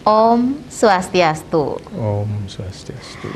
Om Swastiastu. Om Swastiastu.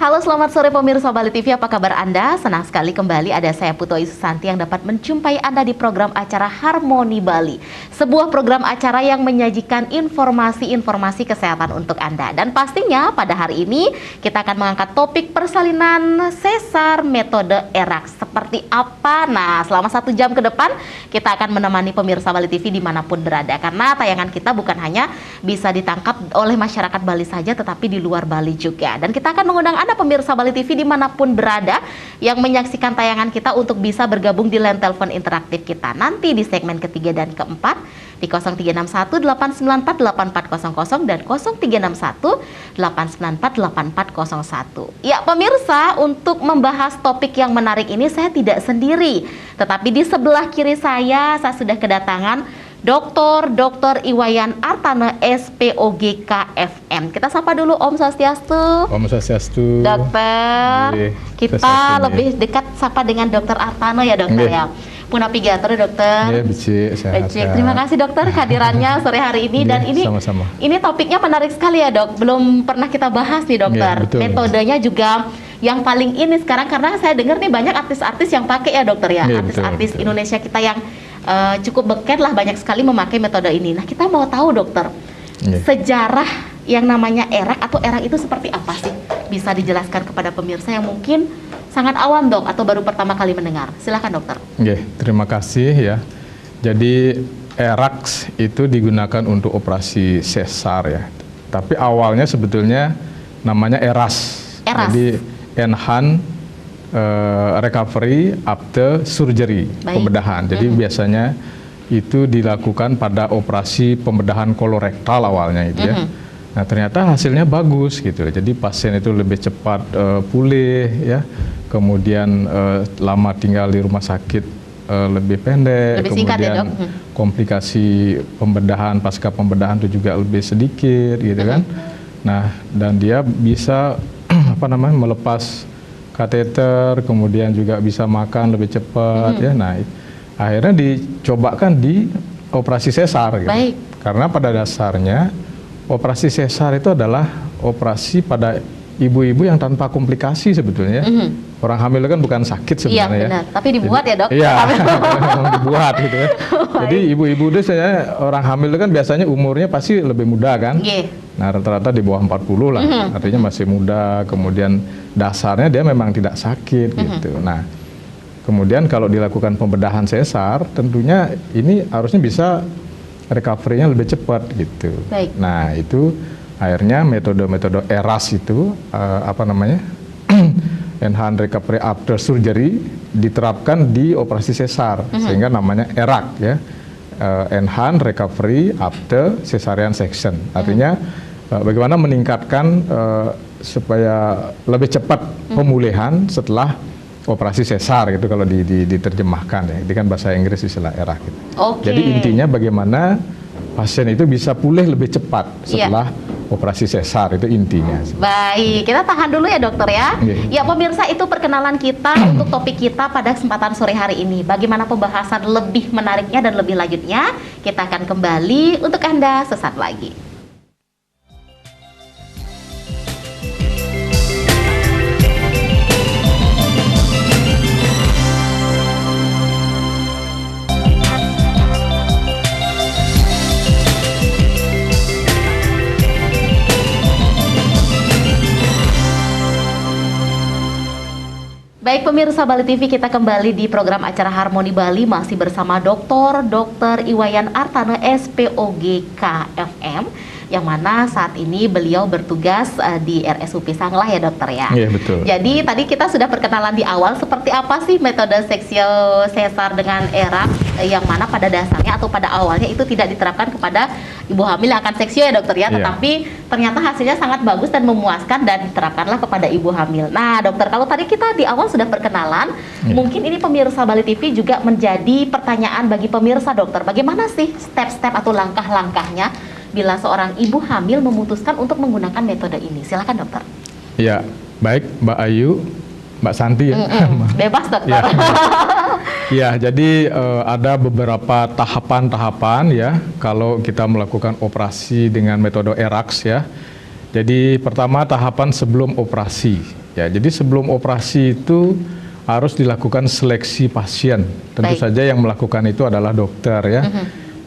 Halo, selamat sore pemirsa Bali TV, apa kabar Anda? Senang sekali kembali ada saya Putu Ayu Susanti yang dapat menjumpai Anda di program acara Harmoni Bali. Sebuah program acara yang menyajikan informasi-informasi kesehatan untuk Anda. Dan pastinya pada hari ini kita akan mengangkat topik persalinan sesar metode ERAK. Seperti apa? Nah, selama 1 jam ke depan kita akan menemani pemirsa Bali TV dimanapun berada. Karena tayangan kita bukan hanya bisa ditangkap oleh masyarakat Bali saja, tetapi di luar Bali juga. Dan kita akan mengundang Anda pemirsa Bali TV dimanapun berada yang menyaksikan tayangan kita untuk bisa bergabung di line telepon interaktif kita nanti di segmen ketiga dan keempat di 0361-894-8400 dan 0361-894-8401. Ya pemirsa, untuk membahas topik yang menarik ini saya tidak sendiri, tetapi di sebelah kiri saya sudah kedatangan Dr. Iwayan Artana SPOGK FM. Kita sapa dulu, Om Swastiastu. Om Swastiastu. Dokter, kita lebih dekat sapa dengan Dokter Artana ya dokter ya. Punapigatur dokter. Sehat. Terima kasih dokter kehadirannya sore hari ini. Dan ini sama-sama. Ini topiknya menarik sekali ya dok. Belum pernah kita bahas nih dokter. Metodenya juga yang paling ini sekarang, karena saya dengar nih banyak artis-artis yang pakai ya dokter ya. Artis-artis Indonesia kita yang cukup beken lah, banyak sekali memakai metode ini. Nah, kita mau tahu dokter, sejarah yang namanya ERAK atau ERAK itu seperti apa sih? Bisa dijelaskan kepada pemirsa yang mungkin sangat awam dok, atau baru pertama kali mendengar. Silakan dokter. Terima kasih ya. Jadi ERAK itu digunakan untuk operasi sesar ya. Tapi awalnya sebetulnya namanya ERAS. Jadi Enhanced Recovery After Surgery, pembedahan. Jadi biasanya itu dilakukan pada operasi pembedahan kolorektal awalnya itu ya. Nah ternyata hasilnya bagus gitu. Jadi pasien itu lebih cepat pulih ya. Kemudian lama tinggal di rumah sakit lebih pendek. Lebih singkat ya, dok? Komplikasi pembedahan pasca pembedahan itu juga lebih sedikit gitu kan. Nah dan dia bisa melepas kateter, kemudian juga bisa makan lebih cepat ya. Nah, akhirnya dicobakan di operasi sesar gitu. Karena pada dasarnya operasi sesar itu adalah operasi pada ibu-ibu yang tanpa komplikasi sebetulnya. Orang hamil kan bukan sakit sebenarnya. Iya benar, tapi dibuat ya dok. Iya, memang dibuat gitu ya. Jadi ibu-ibu itu sebenarnya orang hamil itu kan biasanya umurnya pasti lebih muda kan. Nah rata-rata di bawah 40 lah, artinya masih muda. Kemudian dasarnya dia memang tidak sakit gitu. Nah kemudian kalau dilakukan pembedahan sesar, tentunya ini harusnya bisa recovery-nya lebih cepat gitu. Nah itu akhirnya metode-metode ERAS itu Enhanced Recovery After Surgery diterapkan di operasi sesar, sehingga namanya ERAK ya, Enhanced Recovery After Cesarean Section. Artinya bagaimana meningkatkan supaya lebih cepat pemulihan setelah operasi sesar gitu kalau diterjemahkan ya. Itu kan bahasa Inggris istilah ERAK gitu. Jadi intinya bagaimana pasien itu bisa pulih lebih cepat setelah operasi sesar, itu intinya. Baik, kita tahan dulu ya dokter ya. Ya pemirsa, itu perkenalan kita untuk topik kita pada kesempatan sore hari ini. Bagaimana pembahasan lebih menariknya dan lebih lanjutnya, kita akan kembali untuk Anda sesaat lagi. Baik pemirsa Bali TV, kita kembali di program acara Harmoni Bali masih bersama Dr. Iwayan Artana SPOGK FM, yang mana saat ini beliau bertugas di RSUP Sanglah ya dokter ya. Iya betul. Jadi tadi kita sudah perkenalan di awal seperti apa sih metode seksio sesar dengan ERAK, yang mana pada dasarnya atau pada awalnya itu tidak diterapkan kepada ibu hamil yang akan seksio ya dokter ya, tetapi ternyata hasilnya sangat bagus dan memuaskan dan diterapkanlah kepada ibu hamil. Nah dokter, kalau tadi kita di awal sudah perkenalan, mungkin ini pemirsa Bali TV juga menjadi pertanyaan bagi pemirsa dokter, bagaimana sih step-step atau langkah-langkahnya bila seorang ibu hamil memutuskan untuk menggunakan metode ini? Silakan dokter. Ya, baik Mbak Ayu, Mbak Santi ya. Bebas dokter. Ya, jadi ada beberapa tahapan-tahapan ya kalau kita melakukan operasi dengan metode ERAX ya. Jadi pertama tahapan sebelum operasi. Ya, jadi sebelum operasi itu harus dilakukan seleksi pasien. Tentu saja yang melakukan itu adalah dokter ya.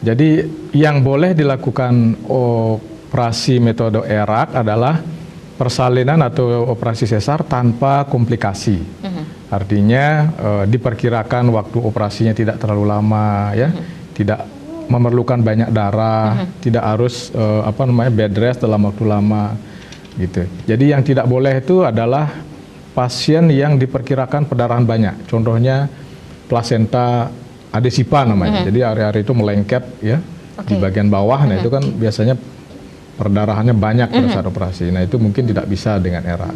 Jadi yang boleh dilakukan operasi metode ERAX adalah persalinan atau operasi sesar tanpa komplikasi. Artinya diperkirakan waktu operasinya tidak terlalu lama ya, tidak memerlukan banyak darah, tidak harus bed rest dalam waktu lama gitu. Jadi yang tidak boleh itu adalah pasien yang diperkirakan perdarahan banyak. Contohnya plasenta adesipa namanya. Jadi area-area itu melengket ya di bagian bawah. Nah itu kan biasanya perdarahannya banyak pada saat operasi. Nah itu mungkin tidak bisa dengan ERA.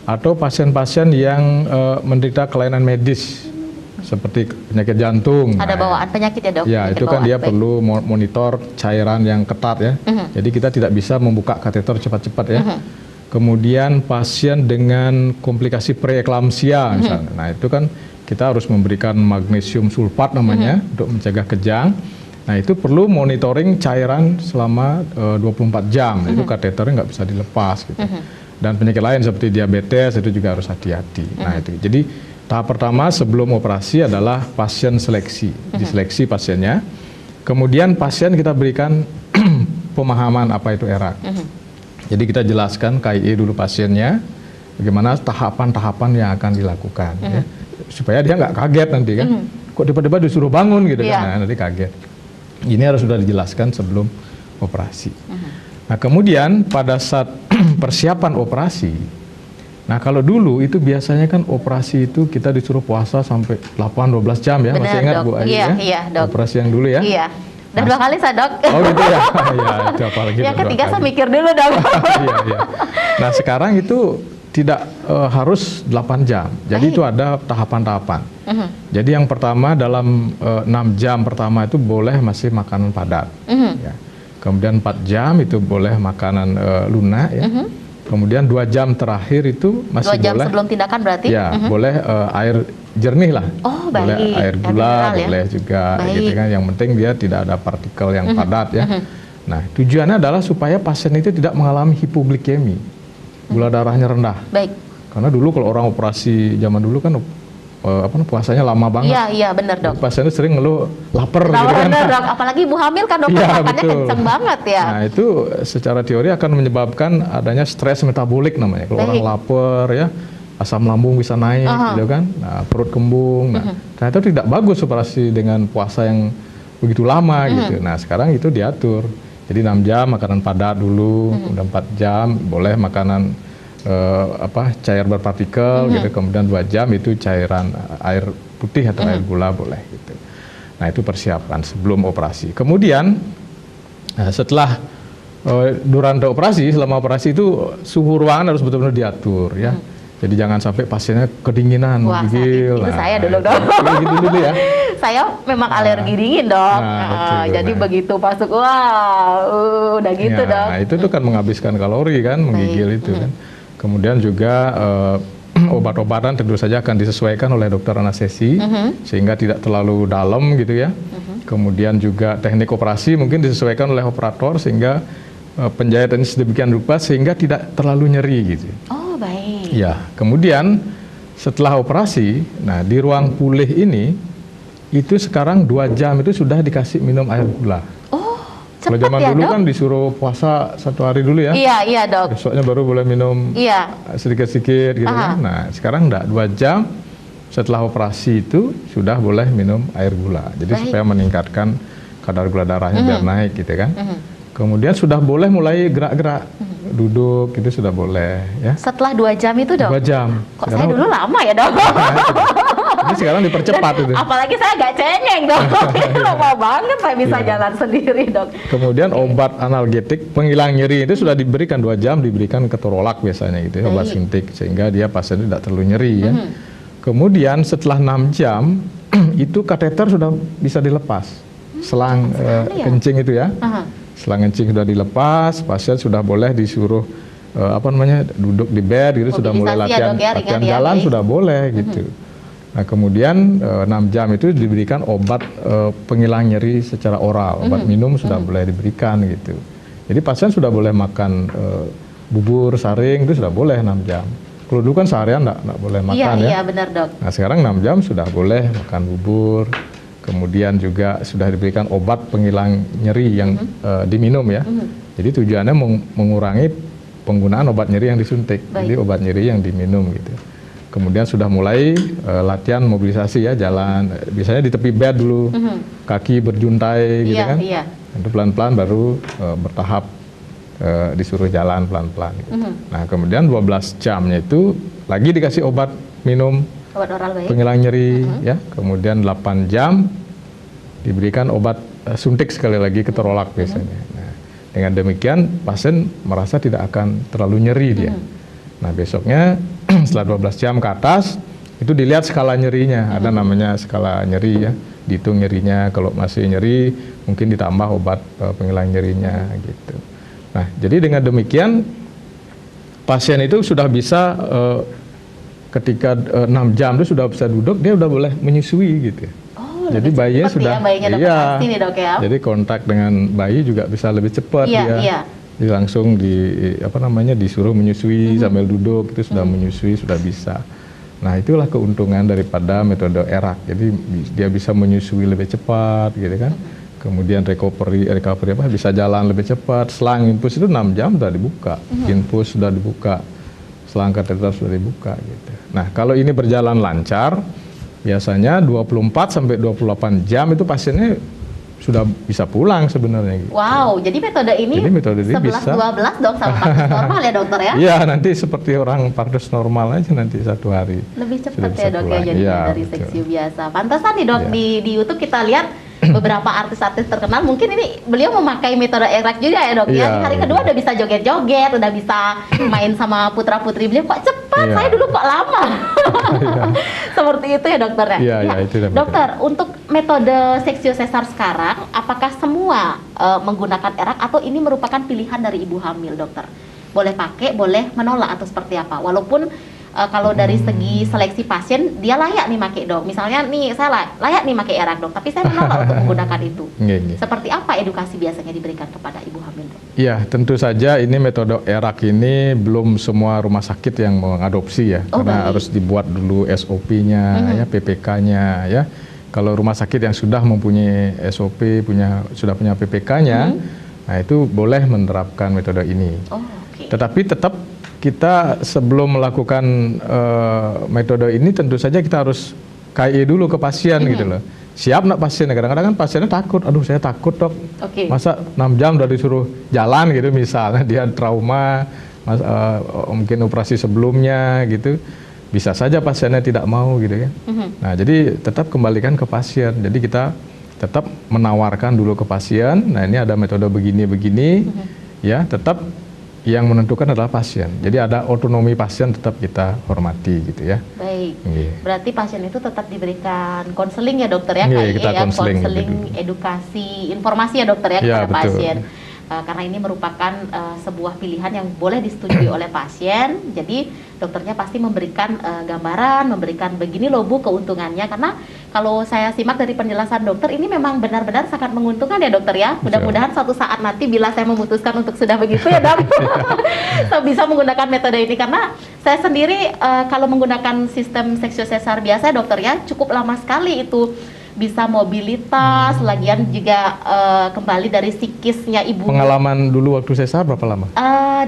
Atau pasien-pasien yang menderita kelainan medis seperti penyakit jantung. Ada bawaan penyakit ya dok? Ya, itu kan dia perlu monitor cairan yang ketat ya. Jadi kita tidak bisa membuka kateter cepat-cepat ya. Kemudian pasien dengan komplikasi preeklamsia misalnya. Nah, itu kan kita harus memberikan magnesium sulfat namanya untuk mencegah kejang. Nah, itu perlu monitoring cairan selama 24 jam. Itu kateternya nggak bisa dilepas gitu. Dan penyakit lain seperti diabetes itu juga harus hati-hati. Nah, itu. Jadi tahap pertama sebelum operasi adalah pasien seleksi, diseleksi pasiennya. Kemudian pasien kita berikan pemahaman apa itu ERAX. Jadi kita jelaskan KIE dulu pasiennya, bagaimana tahapan-tahapan yang akan dilakukan, ya. Supaya dia nggak kaget nanti kan. Kok tiba-tiba disuruh bangun gitu kan, nah, nanti kaget. Ini harus sudah dijelaskan sebelum operasi. Nah kemudian pada saat persiapan operasi, nah kalau dulu itu biasanya kan operasi itu kita disuruh puasa sampai 8-12 jam ya. Benar, masih ingat dok. Bu Ayu ya? Iya, dok. Operasi yang dulu ya? Iya. Dan 2 kali saya dok. Oh gitu ya? Ya itu apalagi yang ketiga saya mikir dulu dok. Iya, iya. Nah sekarang itu tidak harus 8 jam. Jadi itu ada tahapan-tahapan. Jadi yang pertama dalam 6 jam pertama itu boleh masih makanan padat. Ya. Kemudian 4 jam itu boleh makanan lunak ya. Kemudian 2 jam terakhir itu masih 2 jam boleh. sebelum tindakan berarti? Ya, boleh air jernih lah. Oh, baik. Boleh air gula, ya? boleh juga gitu kan. Yang penting dia tidak ada partikel yang padat ya. Nah, tujuannya adalah supaya pasien itu tidak mengalami hipoglikemi. Gula darahnya rendah. Baik. Karena dulu kalau orang operasi zaman dulu kan puasanya lama banget. Iya, iya benar dok. Pasien itu sering ngeluh lapar gitu kan. Benar dok, apalagi ibu hamil kan dok, makannya kenceng banget ya. Nah itu secara teori akan menyebabkan adanya stres metabolik namanya. Kalau orang lapar ya, asam lambung bisa naik gitu kan, nah, perut kembung. Nah itu tidak bagus operasi dengan puasa yang begitu lama gitu. Nah sekarang itu diatur. Jadi 6 jam makanan padat dulu, kemudian 4 jam boleh makanan cair berpartikel gitu, kemudian 2 jam itu cairan air putih atau air gula boleh gitu. Nah itu persiapan sebelum operasi. Kemudian setelah durante operasi, selama operasi itu suhu ruangan harus betul-betul diatur ya. Jadi jangan sampai pasiennya kedinginan, menggigil. Itu saya dulu dong. Gitu dulu ya. Saya memang alergi dingin dok. Jadi begitu masuk, udah gitu dok. Nah itu tuh kan menghabiskan kalori kan, menggigil itu kan. Kemudian juga obat-obatan tentu saja akan disesuaikan oleh dokter anestesi sehingga tidak terlalu dalam gitu ya. Kemudian juga teknik operasi mungkin disesuaikan oleh operator sehingga penjahitannya sedemikian rupa sehingga tidak terlalu nyeri gitu. Oh baik. Ya, kemudian setelah operasi, nah di ruang pulih ini itu sekarang 2 jam itu sudah dikasih minum air gula. Kalau zaman ya, dulu dok? kan disuruh puasa 1 hari dulu ya. Iya, iya dok. Besoknya baru boleh minum sedikit-sedikit gitu kan. Nah sekarang enggak, 2 jam setelah operasi itu sudah boleh minum air gula. Jadi supaya meningkatkan kadar gula darahnya biar naik gitu kan. Kemudian sudah boleh mulai gerak-gerak, duduk itu sudah boleh ya. Setelah 2 jam itu dok? 2 jam. Kok sekarang, saya dulu lama ya dok? Ini sekarang dipercepat itu. Apalagi saya agak cengeng dok. Lama banget saya bisa jalan sendiri dok. Kemudian obat analgetik penghilang nyeri itu sudah diberikan 2 jam, diberikan ketorolak biasanya gitu ya, obat suntik sehingga dia pasien tidak terlalu nyeri ya. Kemudian setelah 6 jam itu kateter sudah bisa dilepas. Selang kencing itu ya. Selang kencing sudah dilepas, pasien sudah boleh disuruh duduk di bed gitu, sudah mulai latihan jalan sudah boleh gitu. Nah kemudian 6 jam itu diberikan obat penghilang nyeri secara oral, obat minum sudah boleh diberikan gitu. Jadi pasien sudah boleh makan bubur, saring itu sudah boleh 6 jam. Kalau dulu kan seharian nggak boleh makan ya. Iya benar dok. Nah sekarang 6 jam sudah boleh makan bubur. Kemudian juga sudah diberikan obat penghilang nyeri yang diminum ya. Jadi tujuannya mengurangi penggunaan obat nyeri yang disuntik. Jadi obat nyeri yang diminum gitu. Kemudian sudah mulai latihan mobilisasi ya, jalan. Biasanya di tepi bed dulu, kaki berjuntai gitu kan. Itu pelan-pelan baru bertahap disuruh jalan pelan-pelan. Gitu. Nah kemudian 12 jamnya itu lagi dikasih obat minum. Obat oral baik. Penghilang nyeri ya. Kemudian 8 jam diberikan obat suntik sekali lagi keterolak biasanya. Nah, dengan demikian pasien merasa tidak akan terlalu nyeri dia. Nah, besoknya setelah 12 jam ke atas itu dilihat skala nyerinya. Ada namanya skala nyeri ya. Dihitung nyerinya, kalau masih nyeri mungkin ditambah obat penghilang nyerinya gitu. Nah, jadi dengan demikian pasien itu sudah bisa ketika 6 jam itu sudah bisa duduk, dia udah boleh menyusui gitu. Oh, jadi bayinya sudah, ya, bayinya pasti nih dok ya. Jadi kontak dengan bayi juga bisa lebih cepat dia. Jadi langsung disuruh menyusui sambil duduk itu sudah menyusui, sudah bisa. Nah itulah keuntungan daripada metode ERAK. Jadi dia bisa menyusui lebih cepat gitu kan. Kemudian recovery bisa jalan lebih cepat. Selang infus itu 6 jam sudah dibuka, infus sudah dibuka. Selang kateter sudah dibuka gitu. Nah, kalau ini berjalan lancar, biasanya 24 sampai 28 jam itu pasiennya sudah bisa pulang sebenarnya gitu. Wow, jadi metode ini 11-12 dok sama partus normal ya dokter ya? Iya, nanti seperti orang partus normal aja nanti 1 hari. Lebih cepat ya dok ya jadi dari seksi biasa. Pantasan nih dok di YouTube kita lihat beberapa artis-artis terkenal mungkin ini beliau memakai metode ERAK juga ya dok ya. Di hari kedua udah bisa joget-joget, udah bisa main sama putra-putri beliau. Kok cepat, saya dulu kok lama. Seperti itu ya dokter ya? Iya, itu dokter, untuk metode seksio sesar sekarang apakah semua menggunakan ERAK atau ini merupakan pilihan dari ibu hamil dokter? Boleh pakai, boleh menolak atau seperti apa? Walaupun kalau dari segi seleksi pasien dia layak nih pakai dok. Misalnya nih saya layak nih pakai ERAK dok, tapi saya menolak untuk menggunakan itu. Seperti apa edukasi biasanya diberikan kepada ibu hamil dok? Iya, tentu saja ini metode ERAK ini belum semua rumah sakit yang mengadopsi ya, karena harus dibuat dulu SOP-nya, ya PPK-nya ya. Kalau rumah sakit yang sudah mempunyai SOP, sudah punya PPK-nya, nah itu boleh menerapkan metode ini. Tetapi tetap kita sebelum melakukan metode ini tentu saja kita harus KI dulu ke pasien gitu loh. Siap nak pasien? Kadang-kadang kan pasiennya takut. Aduh saya takut dok. Masa 6 jam udah disuruh jalan gitu misalnya dia trauma, mungkin operasi sebelumnya gitu. Bisa saja pasiennya tidak mau gitu ya. Nah jadi tetap kembalikan ke pasien. Jadi kita tetap menawarkan dulu ke pasien. Nah ini ada metode begini-begini ya tetap yang menentukan adalah pasien. Jadi ada otonomi pasien tetap kita hormati gitu ya. Baik. Berarti pasien itu tetap diberikan konseling ya dokter ya, kita konseling edukasi, informasi ya dokter ya kepada pasien. Karena ini merupakan sebuah pilihan yang boleh disetujui oleh pasien. Jadi dokternya pasti memberikan gambaran, memberikan begini loh Bu keuntungannya. Karena kalau saya simak dari penjelasan dokter ini memang benar-benar sangat menguntungkan ya dokter ya. Mudah-mudahan suatu saat nanti bila saya memutuskan untuk sudah begitu ya dok, saya bisa menggunakan metode ini. Karena saya sendiri kalau menggunakan sistem seksio sesar biasa dokter ya cukup lama sekali itu bisa mobilitas, lagian juga kembali dari psikisnya ibu. Pengalaman dulu waktu sesar berapa lama?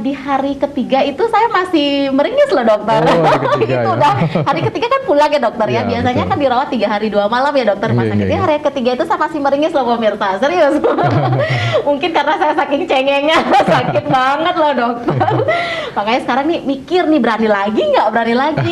Di hari ketiga itu saya masih meringis loh dokter. Oh, hari ketiga itu ya. Hari ketiga kan pulang ya dokter ya. Biasanya betul. Kan dirawat 3 hari 2 malam ya dokter rumah sakitnya. Hari ketiga itu saya masih meringis loh pemirsa, serius. Mungkin karena saya saking cengengnya, sakit banget loh dokter. Makanya sekarang nih mikir nih berani lagi.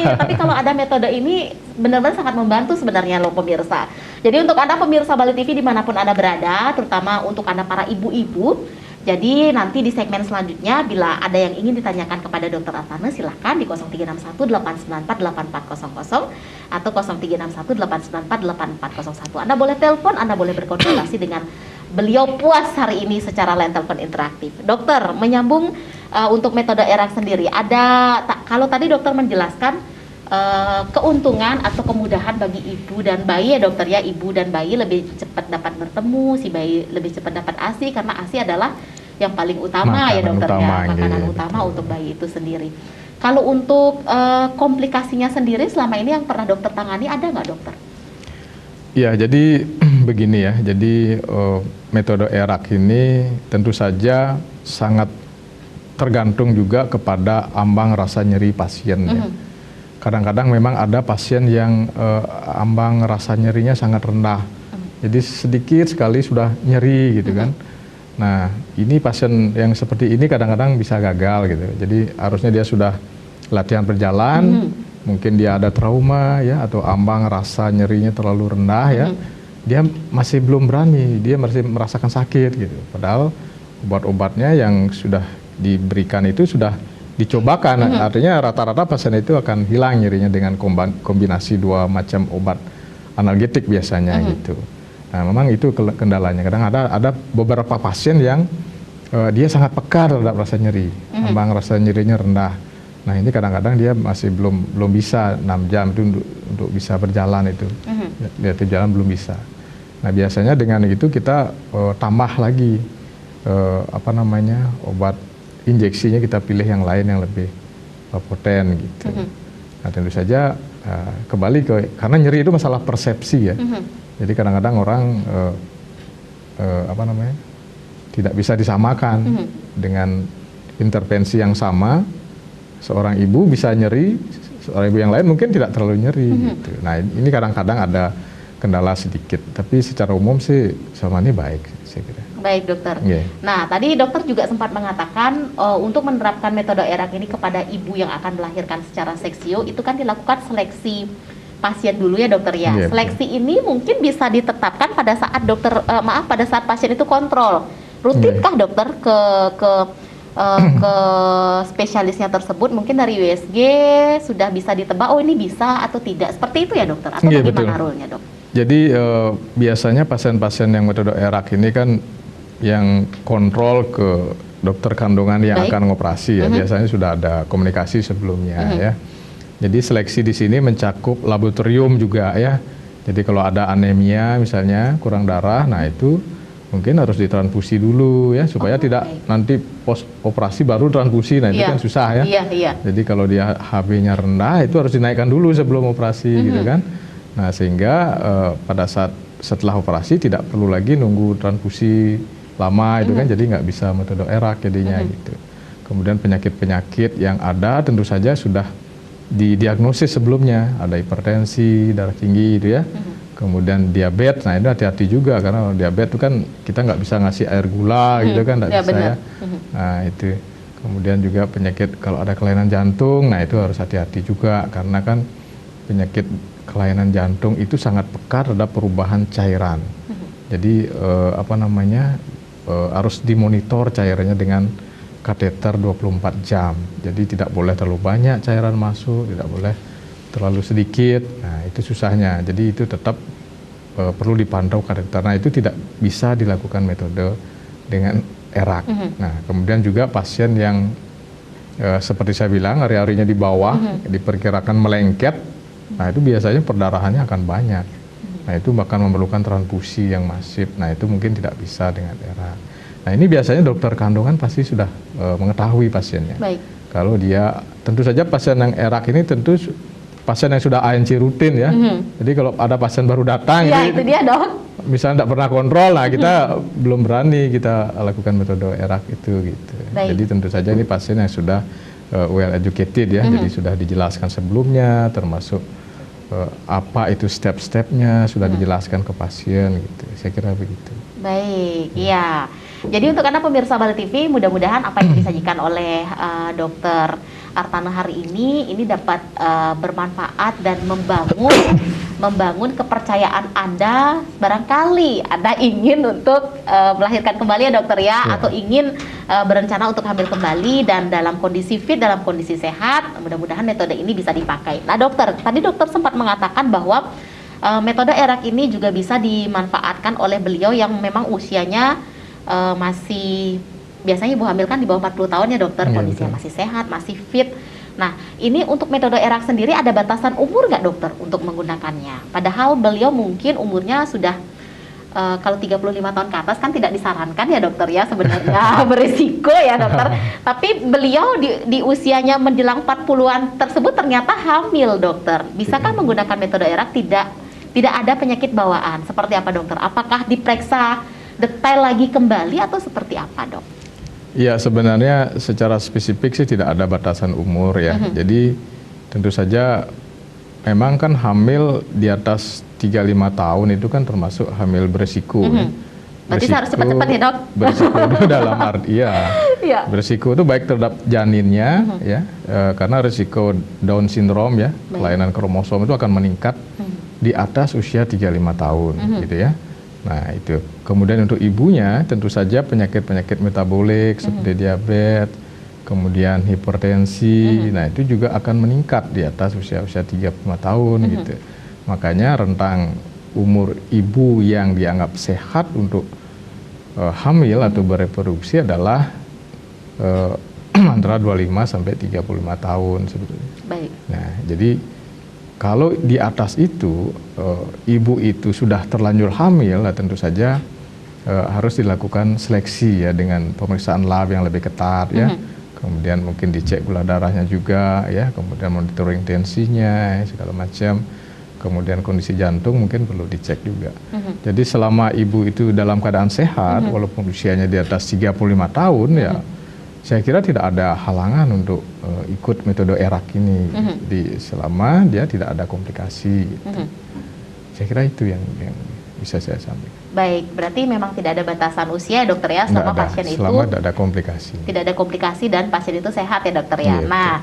Tapi kalau ada metode ini benar-benar sangat membantu sebenarnya loh pemirsa. Jadi untuk Anda pemirsa Bali TV dimanapun Anda berada, terutama untuk Anda para ibu-ibu, jadi nanti di segmen selanjutnya bila ada yang ingin ditanyakan kepada Dr. Atana silahkan di 0361-894-8400 atau 0361-894-8401. Anda boleh telepon, Anda boleh berkonsultasi dengan beliau puas hari ini secara line telepon interaktif. Dokter, menyambung untuk metode ERAK sendiri, kalau tadi dokter menjelaskan keuntungan atau kemudahan bagi ibu dan bayi ya dokter ya. Ibu dan bayi lebih cepat dapat bertemu, si bayi lebih cepat dapat ASI karena ASI adalah yang paling utama makanan ya dokter utama, ya, makanan gitu. utama untuk bayi itu sendiri. Kalau untuk komplikasinya sendiri selama ini yang pernah dokter tangani ada nggak dokter? Ya, jadi begini ya. Jadi metode ERAK ini tentu saja sangat tergantung juga kepada ambang rasa nyeri pasien ya. Kadang-kadang memang ada pasien yang ambang rasa nyerinya sangat rendah. Jadi sedikit sekali sudah nyeri gitu kan. Nah, ini pasien yang seperti ini kadang-kadang bisa gagal gitu. Jadi harusnya dia sudah latihan berjalan, mungkin dia ada trauma ya atau ambang rasa nyerinya terlalu rendah ya. Dia masih belum berani, dia masih merasakan sakit gitu. Padahal obat-obatnya yang sudah diberikan itu sudah dicobakan, artinya rata-rata pasien itu akan hilang nyerinya dengan kombinasi dua macam obat analgetik biasanya gitu. Nah, memang itu kendalanya. Kadang ada beberapa pasien yang dia sangat peka terhadap rasa nyeri, ambang rasa nyerinya rendah. Nah, ini kadang-kadang dia masih belum bisa 6 jam itu untuk bisa berjalan itu, dia tuh jalan belum bisa. Nah, biasanya dengan itu kita tambah lagi obat injeksinya, kita pilih yang lain yang lebih poten gitu. Nah, tentu saja kembali karena nyeri itu masalah persepsi ya. Jadi kadang-kadang orang tidak bisa disamakan dengan intervensi yang sama. Seorang ibu bisa nyeri, seorang ibu yang lain mungkin tidak terlalu nyeri gitu. Nah, ini kadang-kadang ada kendala sedikit, tapi secara umum sih selama ini baik saya kira. Baik dokter. Yeah. Nah, tadi dokter juga sempat mengatakan untuk menerapkan metode ERAK ini kepada ibu yang akan melahirkan secara seksio itu kan dilakukan seleksi pasien dulu ya dokter ya. Yeah, seleksi ini mungkin bisa ditetapkan pada saat pada saat pasien itu kontrol. Rutinkah dokter ke spesialisnya tersebut, mungkin dari USG sudah bisa ditebak oh ini bisa atau tidak, seperti itu ya dokter, atau bagaimana rule-nya dok? Jadi biasanya pasien-pasien yang metode ERAK ini kan yang kontrol ke dokter kandungan yang akan mengoperasi ya, biasanya sudah ada komunikasi sebelumnya ya. Jadi seleksi di sini mencakup laboratorium juga ya. Jadi kalau ada anemia misalnya, kurang darah, nah itu mungkin harus ditransfusi dulu ya supaya tidak nanti pos operasi baru transfusi, nah itu kan susah ya. Jadi kalau dia HB-nya rendah itu harus dinaikkan dulu sebelum operasi gitu kan. Nah, sehingga pada saat setelah operasi tidak perlu lagi nunggu transfusi lama itu kan, jadi nggak bisa metode ERAK jadinya gitu. Kemudian penyakit-penyakit yang ada tentu saja sudah didiagnosis sebelumnya, ada hipertensi, darah tinggi itu ya. Kemudian diabetes, nah itu hati-hati juga karena diabetes itu kan kita nggak bisa ngasih air gula gitu kan, nggak bisa ya. Nah itu. Kemudian juga penyakit kalau ada kelainan jantung, nah itu harus hati-hati juga karena kan penyakit kelainan jantung itu sangat peka terhadap perubahan cairan. Jadi harus dimonitor cairannya dengan kateter 24 jam. Jadi tidak boleh terlalu banyak cairan masuk, tidak boleh terlalu sedikit. Nah, itu susahnya. Jadi itu tetap perlu dipantau kateter. Nah, itu tidak bisa dilakukan metode dengan ERAK. Nah, kemudian juga pasien yang seperti saya bilang hari-harinya di bawah, diperkirakan melengket. Nah, itu biasanya perdarahannya akan banyak. Nah, itu bahkan memerlukan transfusi yang masif. Nah, itu mungkin tidak bisa dengan ERAK. Nah, ini biasanya dokter kandungan pasti sudah mengetahui pasiennya. Baik. Kalau dia, tentu saja pasien yang ERAK ini tentu pasien yang sudah ANC rutin ya. Jadi kalau ada pasien baru datang, itu dia dok. Misalnya tidak pernah kontrol, nah kita belum berani kita lakukan metode ERAK itu gitu. Baik. Jadi tentu saja ini pasien yang sudah well educated ya, jadi sudah dijelaskan sebelumnya, termasuk apa itu step-stepnya sudah dijelaskan ke pasien gitu. Saya kira begitu. Baik, iya. Jadi untuk Anda pemirsa Bali TV, mudah-mudahan apa yang disajikan oleh Dokter Artana hari ini dapat bermanfaat dan membangun kepercayaan Anda. Barangkali Anda ingin untuk melahirkan kembali ya dokter ya, atau ingin berencana untuk hamil kembali dan dalam kondisi fit, dalam kondisi sehat, mudah-mudahan metode ini bisa dipakai. Nah dokter, tadi dokter sempat mengatakan bahwa metode ERAK ini juga bisa dimanfaatkan oleh beliau yang memang usianya masih, biasanya ibu hamil kan di bawah 40 tahun ya dokter, kondisinya masih sehat, masih fit, Nah, ini untuk metode ERAK sendiri ada batasan umur nggak dokter untuk menggunakannya? Padahal beliau mungkin umurnya sudah kalau 35 tahun ke atas kan tidak disarankan ya dokter ya sebenarnya berisiko ya dokter. Tapi beliau di usianya menjelang 40-an tersebut ternyata hamil dokter. Bisakah menggunakan metode ERAK tidak ada penyakit bawaan? Seperti apa dokter? Apakah diperiksa detail lagi kembali atau seperti apa dok? Ya sebenarnya secara spesifik sih tidak ada batasan umur ya. Jadi tentu saja memang kan hamil di atas 35 tahun itu kan termasuk hamil beresiko. Berarti harus cepat-cepat ya dok? Beresiko itu dalam arti beresiko itu baik terhadap janinnya ya, karena risiko Down syndrome ya, kelainan kromosom itu akan meningkat di atas usia 35 tahun gitu ya. Nah itu. Kemudian untuk ibunya tentu saja penyakit-penyakit metabolik seperti diabetes, kemudian hipertensi, nah itu juga akan meningkat di atas usia-usia 35 tahun gitu. Makanya rentang umur ibu yang dianggap sehat untuk hamil atau bereproduksi adalah antara 25 sampai 35 tahun sebetulnya. Baik. Nah, jadi kalau di atas itu ibu itu sudah terlanjur hamil, tentu saja harus dilakukan seleksi ya dengan pemeriksaan lab yang lebih ketat ya. Kemudian mungkin dicek gula darahnya juga ya, kemudian monitoring tensinya segala macam. Kemudian kondisi jantung mungkin perlu dicek juga. Jadi selama ibu itu dalam keadaan sehat, walaupun usianya di atas 35 tahun ya, saya kira tidak ada halangan untuk ikut metode ERAK ini. Jadi selama dia tidak ada komplikasi. Gitu. Saya kira itu yang bisa saya sampaikan. Baik, berarti memang tidak ada batasan usia ya dokter ya selama pasien itu. Selama tidak ada komplikasi. Tidak ada komplikasi dan pasien itu sehat ya dokter ya. Nah,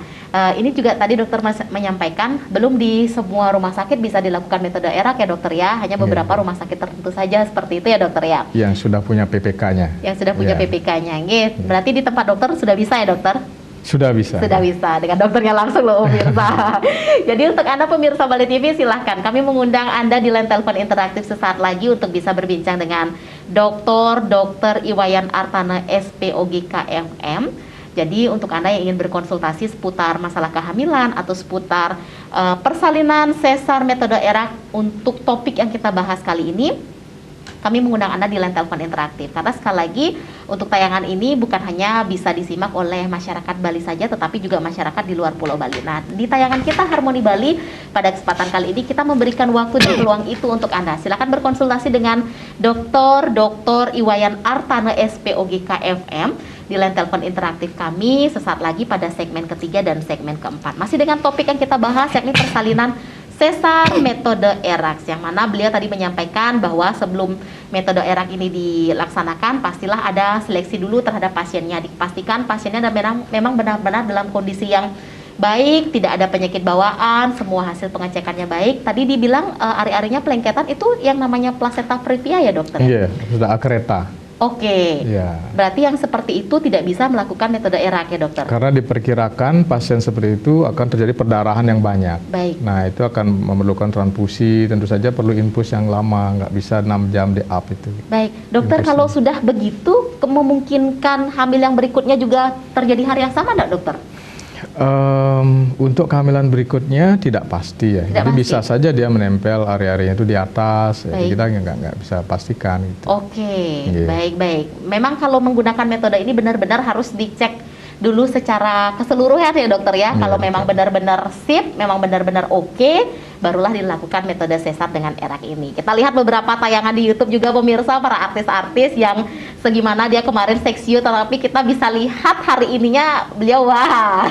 ini juga tadi dokter menyampaikan belum di semua rumah sakit bisa dilakukan metode ERAK ya dokter ya. Hanya beberapa rumah sakit tertentu saja seperti itu ya dokter ya. Yang sudah punya PPK-nya. Yang sudah punya PPK-nya. Berarti di tempat dokter sudah bisa ya dokter? Sudah bisa. Sudah bisa, dengan dokternya langsung loh pemirsa. Jadi untuk Anda pemirsa Bali TV silahkan kami mengundang Anda di line telepon interaktif sesaat lagi untuk bisa berbincang dengan Dr. Iwayan Artana SPOGK FM. Jadi untuk Anda yang ingin berkonsultasi seputar masalah kehamilan atau seputar persalinan sesar metode ERAK untuk topik yang kita bahas kali ini, kami mengundang Anda di line telepon interaktif. Karena sekali lagi untuk tayangan ini bukan hanya bisa disimak oleh masyarakat Bali saja, tetapi juga masyarakat di luar Pulau Bali. Nah, di tayangan kita Harmoni Bali pada kesempatan kali ini kita memberikan waktu dan peluang itu untuk Anda. Silakan berkonsultasi dengan Dr. Iwayan Artana SPOGK FM di line telepon interaktif kami sesaat lagi pada segmen ketiga dan segmen keempat. Masih dengan topik yang kita bahas yakni persalinan sesar metode ERAK, yang mana beliau tadi menyampaikan bahwa sebelum metode ERAK ini dilaksanakan pastilah ada seleksi dulu terhadap pasiennya, dipastikan pasiennya memang benar-benar dalam kondisi yang baik, tidak ada penyakit bawaan, semua hasil pengecekannya baik. Tadi dibilang ari-arinya pelengketan itu yang namanya placenta previa ya dokter? Iya, sudah akreta. Oke, berarti yang seperti itu tidak bisa melakukan metode ERAK ya dokter? Karena diperkirakan pasien seperti itu akan terjadi perdarahan yang banyak. Baik. Nah itu akan memerlukan transfusi, tentu saja perlu infus yang lama, nggak bisa 6 jam di up itu. Baik, dokter infusnya. Kalau sudah begitu, memungkinkan hamil yang berikutnya juga terjadi hari yang sama nggak dokter? Untuk kehamilan berikutnya tidak pasti ya. Jadi bisa saja dia menempel area-areanya itu di atas. Jadi kita nggak bisa pastikan gitu. Oke, baik-baik. Memang kalau menggunakan metode ini benar-benar harus dicek dulu secara keseluruhan ya dokter ya. Kalau memang benar-benar sip, memang benar-benar oke, barulah dilakukan metode sesar dengan ERAK ini. Kita lihat beberapa tayangan di YouTube juga pemirsa, para artis-artis yang segimana dia kemarin seksiu, tapi kita bisa lihat hari ininya beliau wah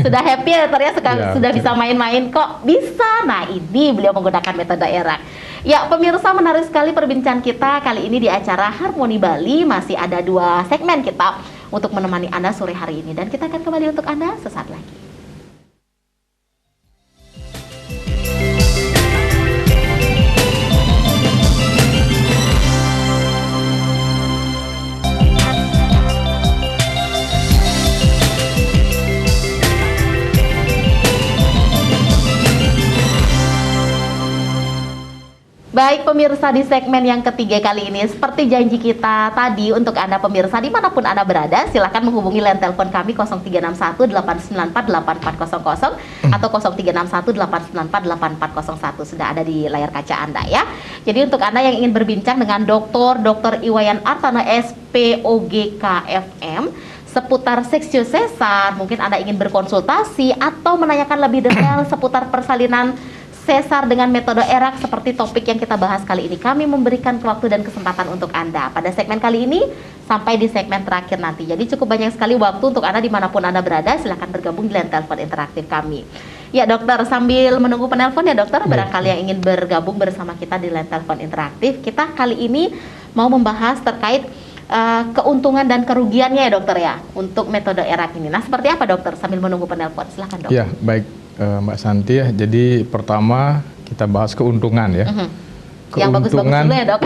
sudah happy ya dokter ya, sudah bisa main-main kok bisa. Nah ini beliau menggunakan metode ERAK. Ya pemirsa, menarik sekali perbincangan kita kali ini di acara Harmoni Bali. Masih ada 2 segmen kita untuk menemani Anda sore hari ini, dan kita akan kembali untuk Anda sesaat lagi. Baik pemirsa, di segmen yang ketiga kali ini, seperti janji kita tadi untuk Anda pemirsa dimanapun Anda berada, silakan menghubungi line telepon kami 0361-894-8400 atau 0361-894-8401, sudah ada di layar kaca Anda ya. Jadi untuk Anda yang ingin berbincang dengan Dr. Iwayan Artana SPOGK FM seputar seksio sesar, mungkin Anda ingin berkonsultasi atau menanyakan lebih detail seputar persalinan sesar dengan metode ERAK seperti topik yang kita bahas kali ini, kami memberikan waktu dan kesempatan untuk Anda pada segmen kali ini sampai di segmen terakhir nanti. Jadi cukup banyak sekali waktu untuk Anda dimanapun Anda berada, silahkan bergabung di line telepon interaktif kami. Ya dokter, sambil menunggu penelpon ya dokter, barangkali yang ingin bergabung bersama kita di line telepon interaktif, kita kali ini mau membahas terkait keuntungan dan kerugiannya ya dokter ya untuk metode ERAK ini. Nah seperti apa dokter, sambil menunggu penelpon, silahkan dokter. Ya baik. Mbak Santi ya, jadi pertama kita bahas keuntungan ya. Yang bagus-bagus dulu ya dok.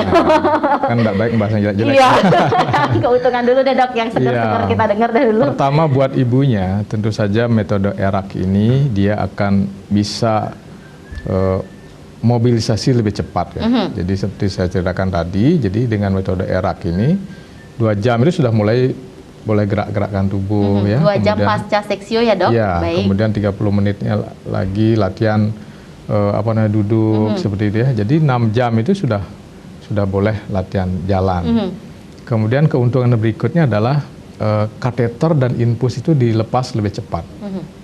Kan nggak baik bahasa jelek-jelek. Iya, keuntungan dulu deh dok, yang segar-segar kita dengar dulu. Pertama buat ibunya, tentu saja metode ERAK ini dia akan bisa mobilisasi lebih cepat ya. Jadi seperti saya ceritakan tadi, jadi dengan metode ERAK ini 2 jam itu sudah mulai gerak-gerakkan tubuh ya. 2 jam pasca seksio ya dok? Ya, baik. Kemudian 30 menitnya lagi latihan duduk seperti itu ya. Jadi 6 jam itu sudah boleh latihan jalan. Kemudian keuntungan berikutnya adalah kateter dan infus itu dilepas lebih cepat.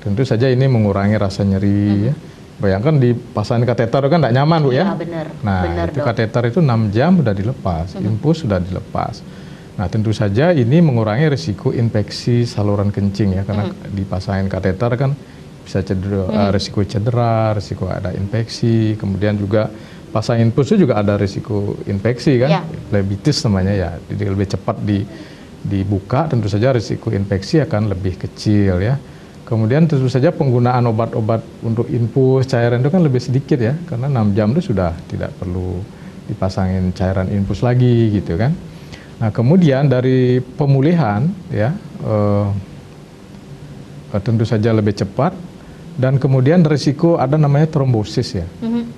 Tentu saja ini mengurangi rasa nyeri ya. Bayangkan dipasang kateter kan tidak nyaman Bu ya. Benar. Nah, benar, itu dok. kateter itu 6 jam sudah dilepas, infus sudah dilepas. Nah tentu saja ini mengurangi risiko infeksi saluran kencing ya, karena dipasangin kateter kan bisa risiko cedera, risiko ada infeksi, kemudian juga pasang infus itu juga ada risiko infeksi kan, phlebitis namanya ya, jadi lebih cepat dibuka, tentu saja risiko infeksi akan lebih kecil ya. Kemudian tentu saja penggunaan obat-obat untuk infus cairan itu kan lebih sedikit ya, karena 6 jam itu sudah tidak perlu dipasangin cairan infus lagi gitu kan. Nah kemudian dari pemulihan ya tentu saja lebih cepat, dan kemudian risiko ada namanya trombosis ya.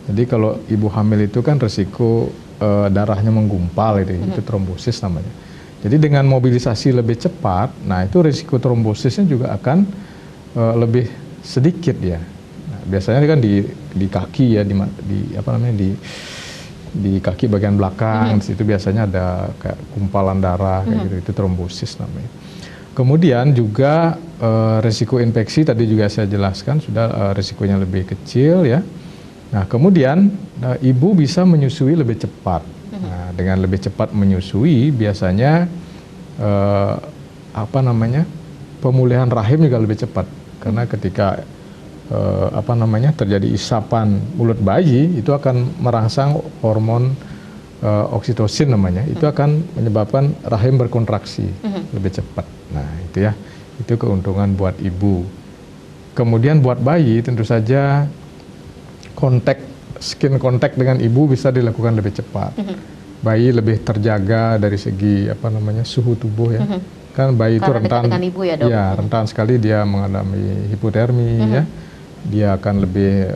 Jadi kalau ibu hamil itu kan risiko darahnya menggumpal itu trombosis namanya. Jadi dengan mobilisasi lebih cepat, nah itu risiko trombosisnya juga akan lebih sedikit ya. Nah, biasanya kan di kaki ya, di kaki bagian belakang, di situ biasanya ada kayak gumpalan darah kayak gitu, itu trombosis namanya. Kemudian juga risiko infeksi tadi juga saya jelaskan sudah risikonya lebih kecil ya. Nah kemudian ibu bisa menyusui lebih cepat. Nah, dengan lebih cepat menyusui biasanya pemulihan rahim juga lebih cepat, karena ketika terjadi isapan mulut bayi itu akan merangsang hormon oksitosin namanya, itu akan menyebabkan rahim berkontraksi lebih cepat. Nah itu ya, itu keuntungan buat ibu. Kemudian buat bayi tentu saja skin contact dengan ibu bisa dilakukan lebih cepat. Bayi lebih terjaga dari segi suhu tubuh ya. Kan bayi itu rentan ibu ya, dok? Ya, rentan sekali dia mengalami hipotermi ya. Dia akan lebih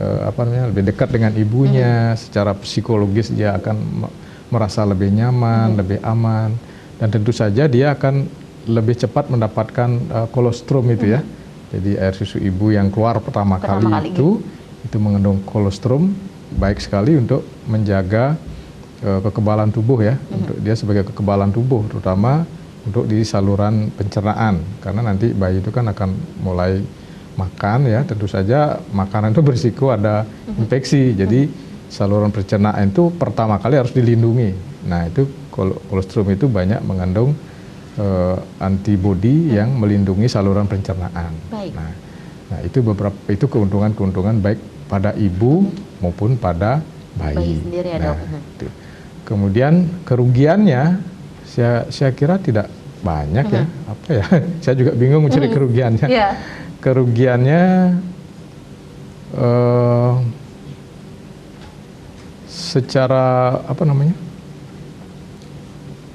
lebih dekat dengan ibunya, secara psikologis dia akan merasa lebih nyaman, lebih aman, dan tentu saja dia akan lebih cepat mendapatkan kolostrum itu ya. Jadi air susu ibu yang keluar pertama kali itu mengandung kolostrum, baik sekali untuk menjaga kekebalan tubuh ya, untuk dia sebagai kekebalan tubuh, terutama untuk di saluran pencernaan, karena nanti bayi itu kan akan mulai makan ya, tentu saja makanan itu berisiko ada infeksi, jadi saluran pencernaan itu pertama kali harus dilindungi. Nah itu kolostrum itu banyak mengandung antibodi yang melindungi saluran pencernaan. Nah itu keuntungan baik pada ibu maupun pada bayi sendiri ya, dok. Itu. Kemudian kerugiannya saya kira tidak banyak ya, saya juga bingung mencari kerugiannya. Kerugiannya secara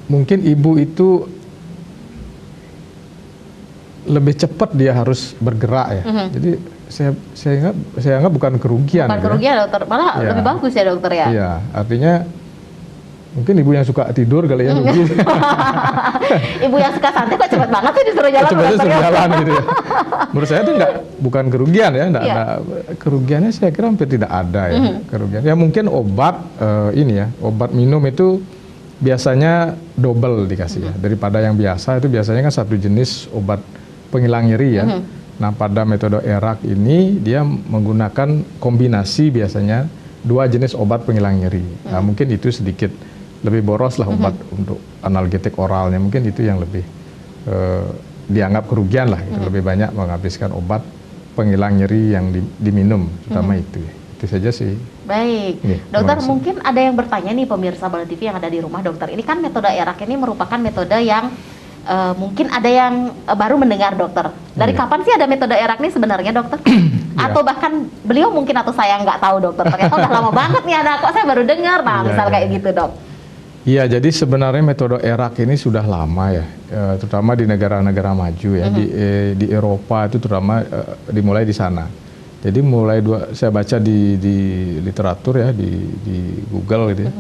mungkin ibu itu lebih cepat dia harus bergerak ya. Jadi saya anggap bukan kerugian. Bukan kerugian dokter, malah ya. lebih bagus ya dokter ya. Iya, artinya mungkin ibu yang suka tidur kali ya. Ibu yang suka santai kok cepet banget sih disuruh jalan. Cepet disuruh jalan gitu ya. Menurut saya itu bukan kerugian ya, kerugiannya saya kira hampir tidak ada ya kerugian. Ya mungkin obat obat minum itu biasanya double dikasih ya daripada yang biasa. Itu biasanya kan satu jenis obat penghilang nyeri ya. Nah pada metode ERAK ini dia menggunakan kombinasi biasanya 2 jenis obat penghilang nyeri. Nah mungkin itu sedikit lebih boros lah obat untuk analgetik oralnya, mungkin itu yang lebih dianggap kerugian lah, gitu. Lebih banyak menghabiskan obat penghilang nyeri yang diminum, terutama itu. Itu saja sih. Baik, dokter mungkin ada yang bertanya nih pemirsa Bola TV yang ada di rumah dokter. Ini kan metode ERAK ini merupakan metode yang mungkin ada yang baru mendengar dokter. Dari kapan sih ada metode ERAK ini sebenarnya dokter? Atau bahkan beliau mungkin atau saya nggak tahu dokter. Ternyata udah lama banget nih ada, kok saya baru dengar. Nah misal kayak gitu dok. Iya, jadi sebenarnya metode ERAK ini sudah lama ya, terutama di negara-negara maju ya, di Eropa itu terutama dimulai di sana. Jadi saya baca di literatur ya, di Google gitu ya.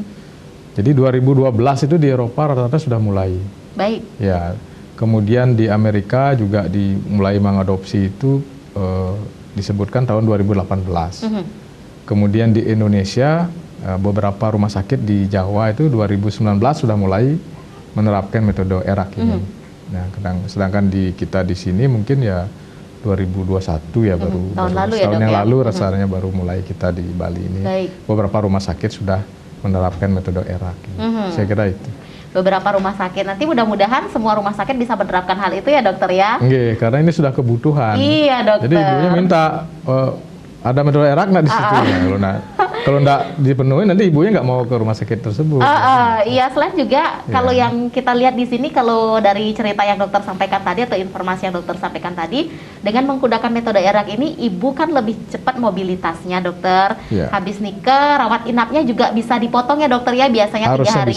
Jadi 2012 itu di Eropa rata-rata sudah mulai. Baik. Ya, kemudian di Amerika juga mulai mengadopsi itu disebutkan tahun 2018. Kemudian di Indonesia beberapa rumah sakit di Jawa itu 2019 sudah mulai menerapkan metode ERAK ini. Nah, sedangkan kita di sini mungkin ya 2021 ya baru tahun yang lalu rasanya baru mulai kita di Bali ini. Beberapa rumah sakit sudah menerapkan metode ERAK ini. Saya kira itu. Beberapa rumah sakit, nanti mudah-mudahan semua rumah sakit bisa menerapkan hal itu ya dokter ya. Nggih, karena ini sudah kebutuhan. Iya dokter. Jadi ibunya minta ada metode ERAK nggak di situ ya. Kalau nggak dipenuhi nanti ibunya nggak mau ke rumah sakit tersebut. Iya, selain juga kalau yang kita lihat di sini, kalau dari cerita yang dokter sampaikan tadi atau informasi yang dokter sampaikan tadi, dengan menggunakan metode ERAK ini ibu kan lebih cepat mobilitasnya dokter. Habis nikah, rawat inapnya juga bisa dipotong ya dokter ya, biasanya 3 hari,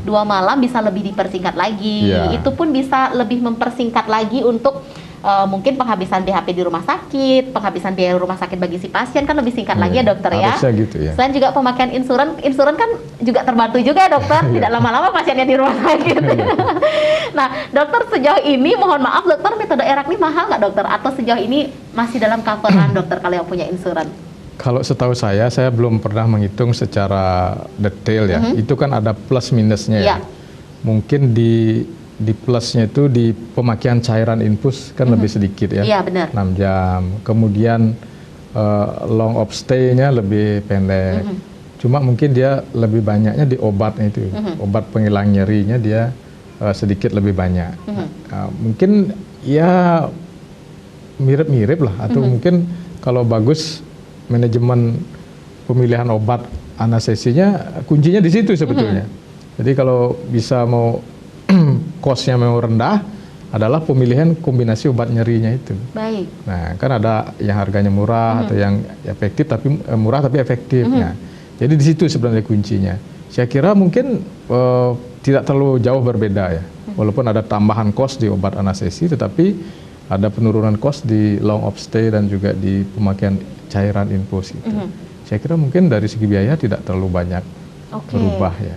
2 malam bisa lebih dipersingkat lagi. Itu pun bisa lebih mempersingkat lagi untuk mungkin penghabisan BHP di rumah sakit, penghabisan biaya rumah sakit bagi si pasien kan lebih singkat lagi ya dokter ya. Gitu ya. Selain juga pemakaian insuran kan juga terbantu juga ya dokter, tidak lama-lama pasiennya di rumah sakit. Nah dokter, sejauh ini mohon maaf dokter, metode ERAK ini mahal nggak dokter? Atau sejauh ini masih dalam coveran dokter kalau yang punya insuran? Kalau setahu saya belum pernah menghitung secara detail ya. Itu kan ada plus minusnya ya. Mungkin di plusnya itu di pemakaian cairan infus kan lebih sedikit ya. Iya benar. 6 jam. Kemudian long of stay-nya lebih pendek. Cuma mungkin dia lebih banyaknya di obatnya itu. Obat penghilang nyerinya dia sedikit lebih banyak. Mungkin ya mirip-mirip lah, atau mungkin kalau bagus manajemen pemilihan obat anestesinya kuncinya di situ sebetulnya. Jadi kalau bisa mau cost-nya memang rendah, adalah pemilihan kombinasi obat nyerinya itu. Baik. Nah, kan ada yang harganya murah atau yang efektif tapi murah tapi efektif. Nah, jadi di situ sebenarnya kuncinya. Saya kira mungkin tidak terlalu jauh berbeda ya. Walaupun ada tambahan cost di obat anestesi, tetapi ada penurunan cost di long of stay dan juga di pemakaian cairan infus itu. Saya kira mungkin dari segi biaya tidak terlalu banyak berubah ya.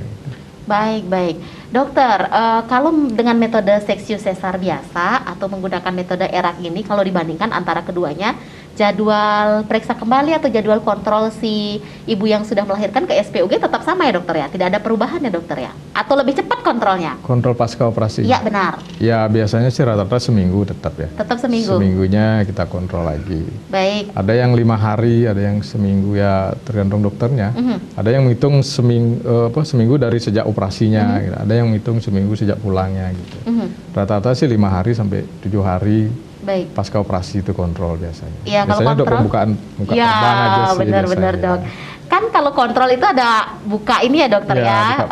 Baik. Dokter, kalau dengan metode seksiu sesar biasa atau menggunakan metode ERAK ini, kalau dibandingkan antara keduanya, jadwal periksa kembali atau jadwal kontrol si ibu yang sudah melahirkan ke SPOG tetap sama ya dokter ya? Tidak ada perubahan ya dokter ya? Atau lebih cepat kontrolnya? Kontrol pasca operasi? Iya benar. Ya biasanya sih rata-rata seminggu tetap ya. Tetap seminggu? Seminggunya kita kontrol lagi. Baik. Ada yang 5 hari, ada yang seminggu ya, tergantung dokternya. Ada yang menghitung seminggu dari sejak operasinya, gitu. Ada yang menghitung seminggu sejak pulangnya gitu. Rata-rata sih 5 hari sampai 7 hari. Baik. Pasca operasi itu kontrol biasanya. Ya, biasanya dok pembukaan ya, terbang aja sih. Benar-benar dok. Kan kalau kontrol itu ada buka ini ya dokter ya,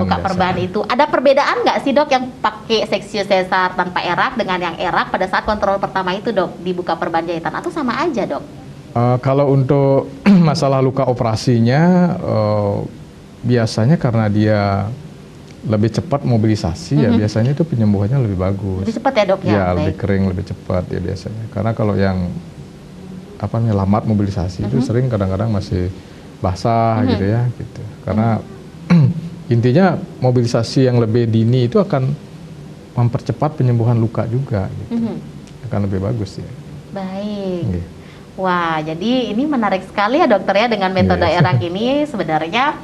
buka perban itu. Ada perbedaan nggak sih dok yang pakai seksiu sesar tanpa ERAK dengan yang ERAK pada saat kontrol pertama itu dok, dibuka perban jahitan, atau sama aja dok? Kalau untuk masalah luka operasinya, biasanya karena dia lebih cepat mobilisasi ya, biasanya itu penyembuhannya lebih bagus. Lebih cepat ya dok ya? Ya, lebih kering, lebih cepat ya biasanya. Karena kalau yang lamat mobilisasi itu sering kadang-kadang masih basah gitu ya, gitu. Karena intinya mobilisasi yang lebih dini itu akan mempercepat penyembuhan luka juga, gitu. Akan lebih bagus ya. Baik. Wah, jadi ini menarik sekali ya dokter ya dengan metode ERAK ini. Sebenarnya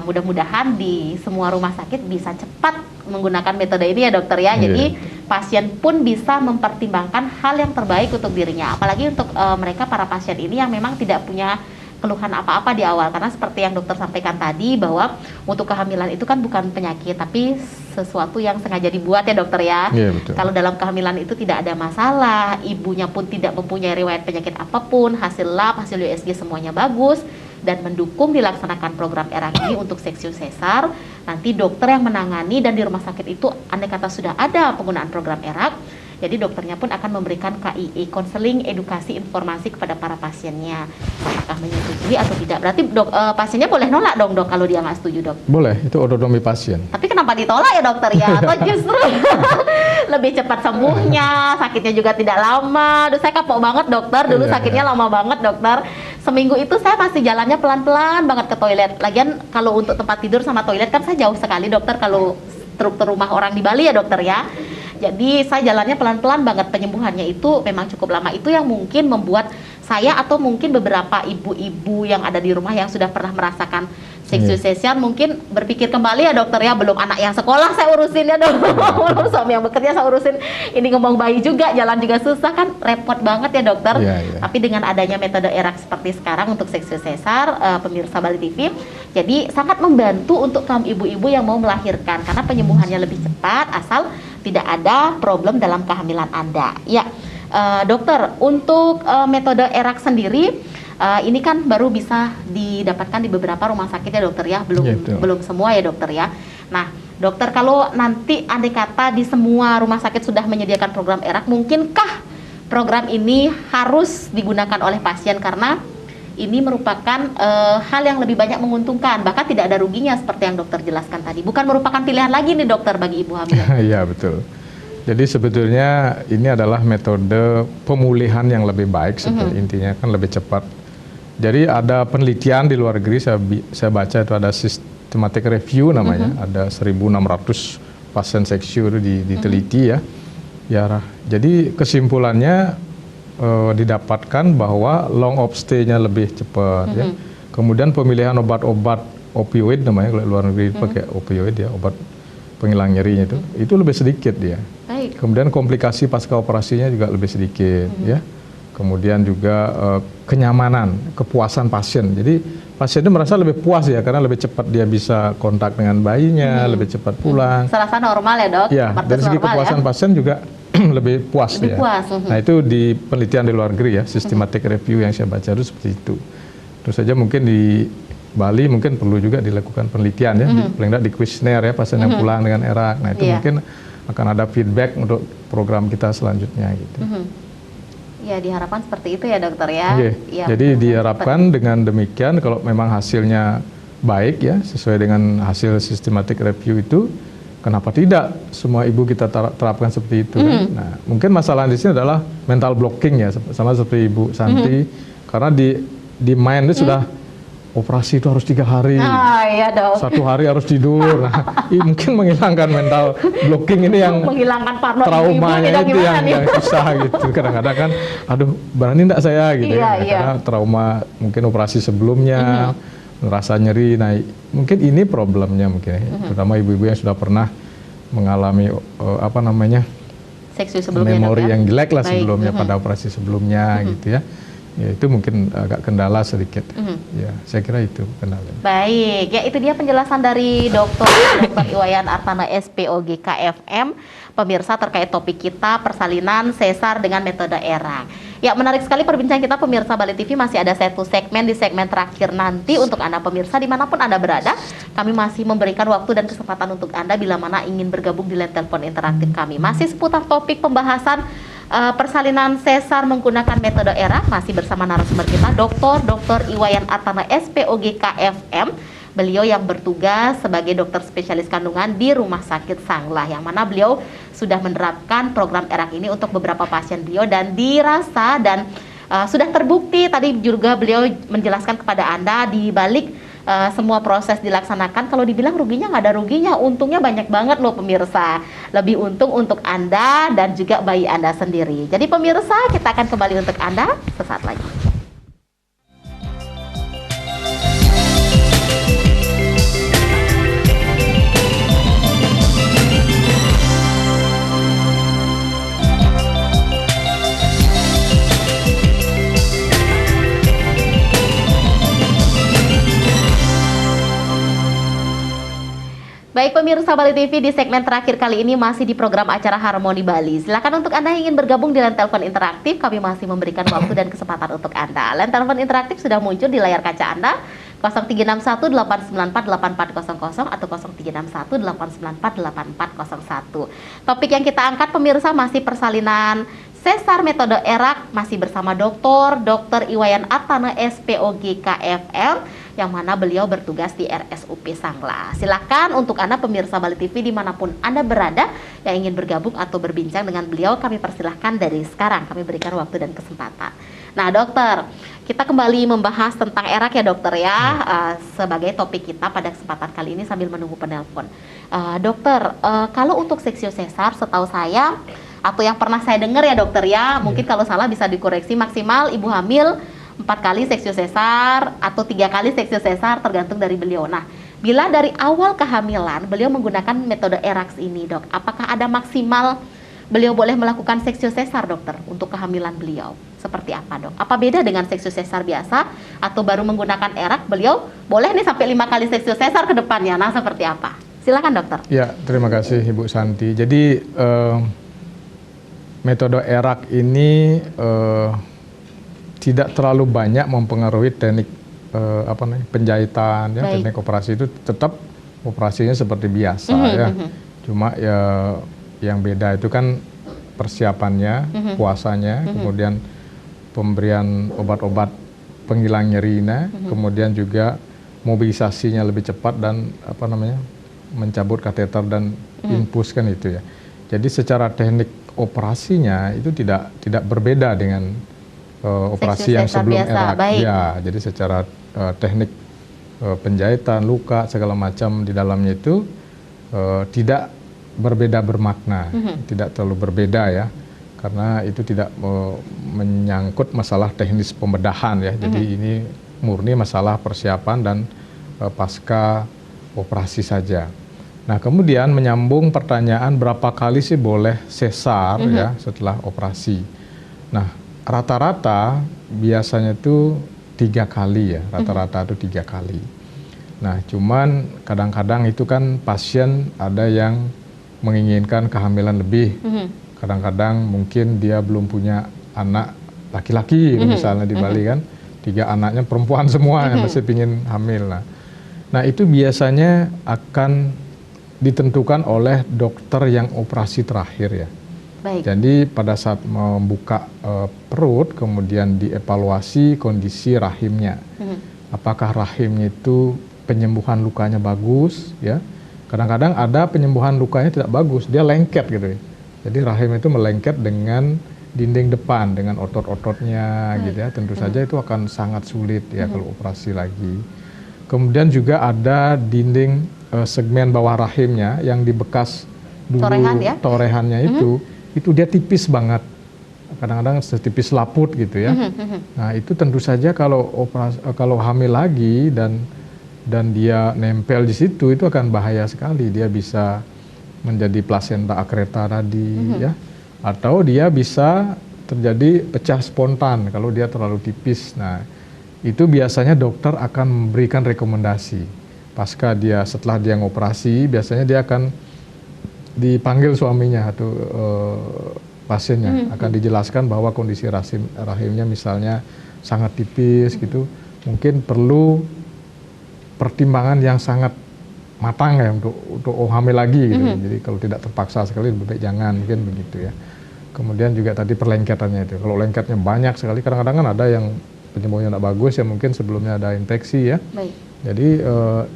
mudah-mudahan di semua rumah sakit bisa cepat menggunakan metode ini ya dokter ya. Jadi pasien pun bisa mempertimbangkan hal yang terbaik untuk dirinya. Apalagi untuk mereka para pasien ini yang memang tidak punya keluhan apa-apa di awal, karena seperti yang dokter sampaikan tadi bahwa untuk kehamilan itu kan bukan penyakit tapi sesuatu yang sengaja dibuat ya dokter ya. Kalau dalam kehamilan itu tidak ada masalah, ibunya pun tidak mempunyai riwayat penyakit apapun, hasil lab, hasil USG semuanya bagus dan mendukung dilaksanakan program ERAK ini untuk seksius sesar, nanti dokter yang menangani dan di rumah sakit itu andai kata sudah ada penggunaan program ERAK, jadi dokternya pun akan memberikan KIE, konseling, edukasi, informasi kepada para pasiennya. Apakah menyetujui atau tidak? Berarti pasiennya boleh nolak dong dok kalau dia nggak setuju dok? Boleh, itu otonomi pasien. Tapi kenapa ditolak ya dokter ya? Atau justru lebih cepat sembuhnya, sakitnya juga tidak lama. Duh, saya kapok banget dokter, dulu sakitnya lama banget dokter. Seminggu itu saya masih jalannya pelan-pelan banget ke toilet. Lagian kalau untuk tempat tidur sama toilet kan saya jauh sekali dokter kalau struktur rumah orang di Bali ya dokter ya. Jadi saya jalannya pelan-pelan banget, penyembuhannya itu memang cukup lama. Itu yang mungkin membuat saya atau mungkin beberapa ibu-ibu yang ada di rumah yang sudah pernah merasakan seksius sesar mungkin berpikir kembali ya dokter ya, belum anak yang sekolah saya urusin ya dok, belum suami yang bekerja saya urusin, ini ngomong bayi juga, jalan juga susah kan, repot banget ya dokter. Tapi dengan adanya metode ERAK seperti sekarang untuk seksius sesar, pemirsa Bali TV, jadi sangat membantu untuk kaum ibu-ibu yang mau melahirkan karena penyembuhannya lebih cepat asal tidak ada problem dalam kehamilan Anda. Ya, dokter, untuk metode ERAK sendiri ini kan baru bisa didapatkan di beberapa rumah sakit ya dokter ya, belum semua ya dokter ya. Nah, dokter kalau nanti andai kata di semua rumah sakit sudah menyediakan program ERAK, mungkinkah program ini harus digunakan oleh pasien karena ini merupakan hal yang lebih banyak menguntungkan, bahkan tidak ada ruginya seperti yang dokter jelaskan tadi. Bukan merupakan pilihan lagi nih dokter bagi ibu hamil. Iya betul. Jadi sebetulnya ini adalah metode pemulihan yang lebih baik, intinya kan lebih cepat. Jadi ada penelitian di luar negeri, saya baca itu ada systematic review namanya, ada 1.600 pasien seksiu diteliti ya. Jadi kesimpulannya didapatkan bahwa long of stay-nya lebih cepat ya. Kemudian pemilihan obat-obat opioid namanya, kalau luar negeri pakai opioid ya, obat penghilang nyerinya itu lebih sedikit dia. Kemudian komplikasi pasca operasinya juga lebih sedikit ya. Kemudian juga kenyamanan, kepuasan pasien. Jadi pasien itu merasa lebih puas ya karena lebih cepat dia bisa kontak dengan bayinya, lebih cepat pulang. Serasa normal ya dok? Ya, dari segi kepuasan pasien juga lebih puas ya. Nah itu di penelitian di luar negeri ya, systematic review yang saya baca itu seperti itu. Terus saja mungkin di Bali mungkin perlu juga dilakukan penelitian ya, paling tidak di kuesioner ya pasien yang pulang dengan ERAK. Nah itu mungkin akan ada feedback untuk program kita selanjutnya gitu. Ya diharapkan seperti itu ya dokter ya. Jadi diharapkan dengan demikian kalau memang hasilnya baik ya sesuai dengan hasil systematic review itu, kenapa tidak semua ibu kita terapkan seperti itu kan? Nah mungkin masalah di sini adalah mental blocking ya, sama seperti Ibu Santi, karena di mind itu sudah operasi itu harus 3 hari, iya dong. 1 hari harus tidur. Nah, mungkin menghilangkan mental blocking ini yang menghilangkan traumanya itu yang susah gitu. Kadang-kadang kan, aduh berani enggak saya gitu ya, karena trauma mungkin operasi sebelumnya, ngerasa nyeri. Nah, mungkin ini problemnya mungkin, terutama ibu-ibu yang sudah pernah mengalami seksius sebelumnya, memori yang jelek lah sebelumnya pada operasi sebelumnya gitu ya. Ya itu mungkin agak kendala sedikit. Ya, saya kira itu kendala. Baik, ya itu dia penjelasan dari Dr. Iwayan Artana SPOG KFM, pemirsa terkait topik kita persalinan sesar dengan metode ERAK. Ya menarik sekali perbincangan kita pemirsa Bali TV, masih ada satu segmen di segmen terakhir nanti untuk Anda pemirsa dimanapun Anda berada. Kami masih memberikan waktu dan kesempatan untuk Anda bila mana ingin bergabung di line telepon interaktif kami. Masih seputar topik pembahasan persalinan sesar menggunakan metode ERAK, masih bersama narasumber kita Dr. Iwayan Artana SPOG KFM. Beliau yang bertugas sebagai dokter spesialis kandungan di Rumah Sakit Sanglah, yang mana beliau sudah menerapkan program ERAK ini untuk beberapa pasien beliau dan dirasa dan sudah terbukti tadi juga beliau menjelaskan kepada Anda di balik semua proses dilaksanakan, kalau dibilang ruginya nggak ada ruginya, untungnya banyak banget loh pemirsa. Lebih untung untuk Anda dan juga bayi Anda sendiri. Jadi pemirsa, kita akan kembali untuk Anda sesaat lagi. Baik pemirsa Bali TV, di segmen terakhir kali ini masih di program acara Harmoni Bali. Silakan untuk Anda yang ingin bergabung di line telepon interaktif, kami masih memberikan waktu dan kesempatan untuk Anda. Line telepon interaktif sudah muncul di layar kaca Anda, 0361-894-8400 atau 0361-894-8401. Topik yang kita angkat pemirsa masih persalinan sesar metode ERAK, masih bersama Dr. Iwayan Artana SPOG KFL, yang mana beliau bertugas di RSUP Sanglah. Silakan untuk Anda pemirsa Bali TV dimanapun Anda berada yang ingin bergabung atau berbincang dengan beliau, kami persilahkan dari sekarang, kami berikan waktu dan kesempatan. Nah dokter, kita kembali membahas tentang ERAK ya dokter ya, sebagai topik kita pada kesempatan kali ini sambil menunggu penelpon. Dokter, kalau untuk seksio sesar setahu saya, atau yang pernah saya dengar ya dokter ya, mungkin kalau salah bisa dikoreksi, maksimal ibu hamil 4 kali seksio sesar atau 3 kali seksio sesar tergantung dari beliau. Nah, bila dari awal kehamilan beliau menggunakan metode ERAK ini dok, apakah ada maksimal beliau boleh melakukan seksio sesar dokter untuk kehamilan beliau? Seperti apa dok? Apa beda dengan seksio sesar biasa atau baru menggunakan ERAK beliau boleh nih sampai 5 kali seksio sesar ke depannya? Nah seperti apa? Silakan dokter. Ya, terima kasih Ibu Santi. Jadi metode ERAK ini tidak terlalu banyak mempengaruhi teknik penjahitan ya. Teknik operasi itu tetap operasinya seperti biasa ya. Cuma ya yang beda itu kan persiapannya, puasanya, kemudian pemberian obat-obat penghilang nyerinya, kemudian juga mobilisasinya lebih cepat dan mencabut kateter dan infus kan itu ya. Jadi secara teknik operasinya itu tidak berbeda dengan operasi yang sebelum ERAK. Ya, jadi secara teknik penjahitan, luka segala macam di dalamnya itu tidak berbeda bermakna, tidak terlalu berbeda ya, karena itu tidak menyangkut masalah teknis pembedahan ya. Jadi ini murni masalah persiapan dan pasca operasi saja. Nah, kemudian menyambung pertanyaan berapa kali sih boleh sesar ya setelah operasi. Nah, rata-rata biasanya itu 3 kali ya, rata-rata itu 3 kali. Nah, cuman kadang-kadang itu kan pasien ada yang menginginkan kehamilan lebih. Kadang-kadang mungkin dia belum punya anak laki-laki, misalnya di Bali kan, 3 anaknya perempuan semua yang masih ingin hamil. Nah, itu biasanya akan ditentukan oleh dokter yang operasi terakhir ya. Baik. Jadi pada saat membuka perut, kemudian dievaluasi kondisi rahimnya. Apakah rahimnya itu penyembuhan lukanya bagus ya. Kadang-kadang ada penyembuhan lukanya tidak bagus, dia lengket gitu ya. Jadi rahim itu melengket dengan dinding depan, dengan otot-ototnya gitu ya. Tentu saja itu akan sangat sulit ya kalau operasi lagi. Kemudian juga ada dinding segmen bawah rahimnya yang dibekas dulu torehannya itu dia tipis banget, kadang-kadang setipis laput gitu ya. Nah itu tentu saja kalau hamil lagi dan dia nempel di situ itu akan bahaya sekali. Dia bisa menjadi plasenta akreta tadi ya, atau dia bisa terjadi pecah spontan kalau dia terlalu tipis. Nah itu biasanya dokter akan memberikan rekomendasi pasca setelah dia ngoperasi, biasanya dia akan dipanggil suaminya atau pasiennya, akan dijelaskan bahwa kondisi rahimnya misalnya sangat tipis gitu, mungkin perlu pertimbangan yang sangat matang ya untuk hamil lagi gitu. Jadi kalau tidak terpaksa sekali lebih baik jangan, mungkin begitu ya. Kemudian juga tadi perlengketannya itu, kalau lengketnya banyak sekali, kadang-kadang kan ada yang penyembuhannya tidak bagus ya, mungkin sebelumnya ada infeksi ya. Baik. Jadi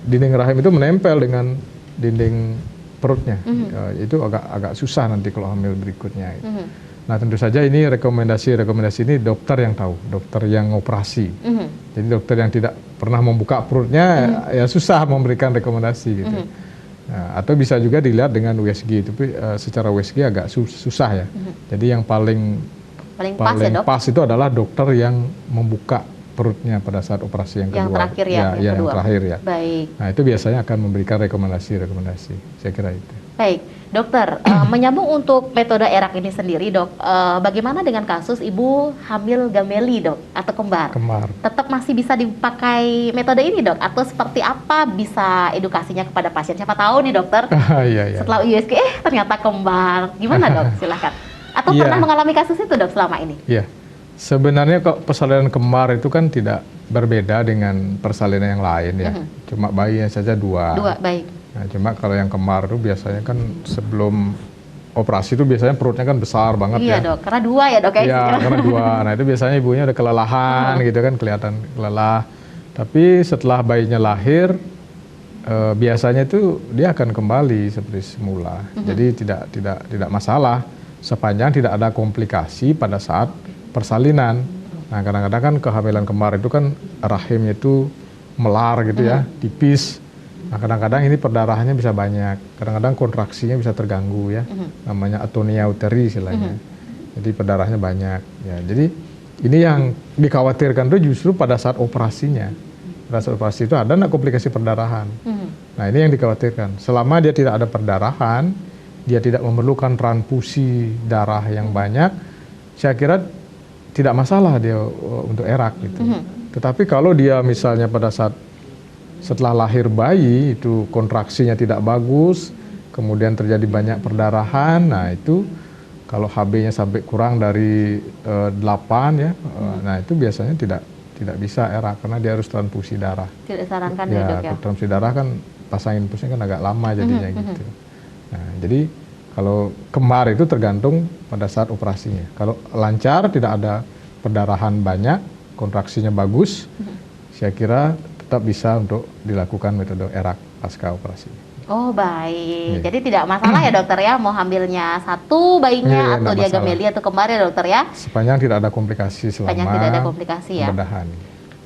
dinding rahim itu menempel dengan dinding perutnya, itu agak susah nanti kalau hamil berikutnya. Gitu. Nah tentu saja ini rekomendasi ini dokter yang tahu, dokter yang operasi. Jadi dokter yang tidak pernah membuka perutnya ya susah memberikan rekomendasi gitu. Nah, atau bisa juga dilihat dengan USG, tapi secara USG agak susah ya. Jadi yang paling pas, ya, Dok? pas itu adalah dokter yang membuka perutnya pada saat operasi yang kedua. Yang terakhir ya, yang kedua. Yang terakhir ya. Baik. Nah itu biasanya akan memberikan rekomendasi. Saya kira itu. Baik, dokter, menyambung untuk metode ERAK ini sendiri, dok, bagaimana dengan kasus ibu hamil gameli, dok, atau kembar? Kembar. Tetap masih bisa dipakai metode ini, dok? Atau seperti apa bisa edukasinya kepada pasien? Siapa tahu nih, dokter, iya. setelah USG, ternyata kembar. Gimana, dok? Silakan. Atau pernah mengalami kasus itu, dok, selama ini? Iya. Sebenarnya kok persalinan kembar itu kan tidak berbeda dengan persalinan yang lain ya. Cuma bayinya saja dua. Dua, baik. Nah, cuma kalau yang kembar itu biasanya kan sebelum operasi itu biasanya perutnya kan besar banget ya. Iya, dok, karena dua ya, dok. Iya, karena dua. Nah itu biasanya ibunya udah kelelahan gitu kan, kelihatan lelah. Tapi setelah bayinya lahir, biasanya itu dia akan kembali seperti semula. Jadi tidak masalah sepanjang tidak ada komplikasi pada saat persalinan. Nah kadang-kadang kan kehamilan kembar itu kan rahimnya itu melar gitu ya, tipis. Nah kadang-kadang ini perdarahannya bisa banyak, kadang-kadang kontraksinya bisa terganggu ya, namanya atonia uteri istilahnya. Jadi perdarahannya banyak ya. Jadi ini yang dikhawatirkan itu justru pada saat operasinya. Pada saat operasi itu ada nggak komplikasi perdarahan. Nah ini yang dikhawatirkan. Selama dia tidak ada perdarahan, dia tidak memerlukan transfusi darah yang banyak, saya kira tidak masalah dia untuk ERAK gitu. Tetapi kalau dia misalnya pada saat setelah lahir bayi itu kontraksinya tidak bagus, kemudian terjadi banyak perdarahan, nah itu kalau HB-nya sampai kurang dari 8 ya, nah itu biasanya tidak bisa ERAK karena dia harus transfusi darah. Tidak disarankan ya, dok ya? Transfusi darah kan pasang infusnya kan agak lama jadinya gitu. Nah jadi kalau kembar itu tergantung pada saat operasinya. Kalau lancar, tidak ada perdarahan banyak, kontraksinya bagus, saya kira tetap bisa untuk dilakukan metode ERAK pasca operasi. Oh baik, jadi tidak masalah ya dokter ya, mau hamilnya satu bayinya atau dia gameli atau kembar ya dokter ya? Sepanjang tidak ada komplikasi selama tidak ada komplikasi ya? Pembedahan.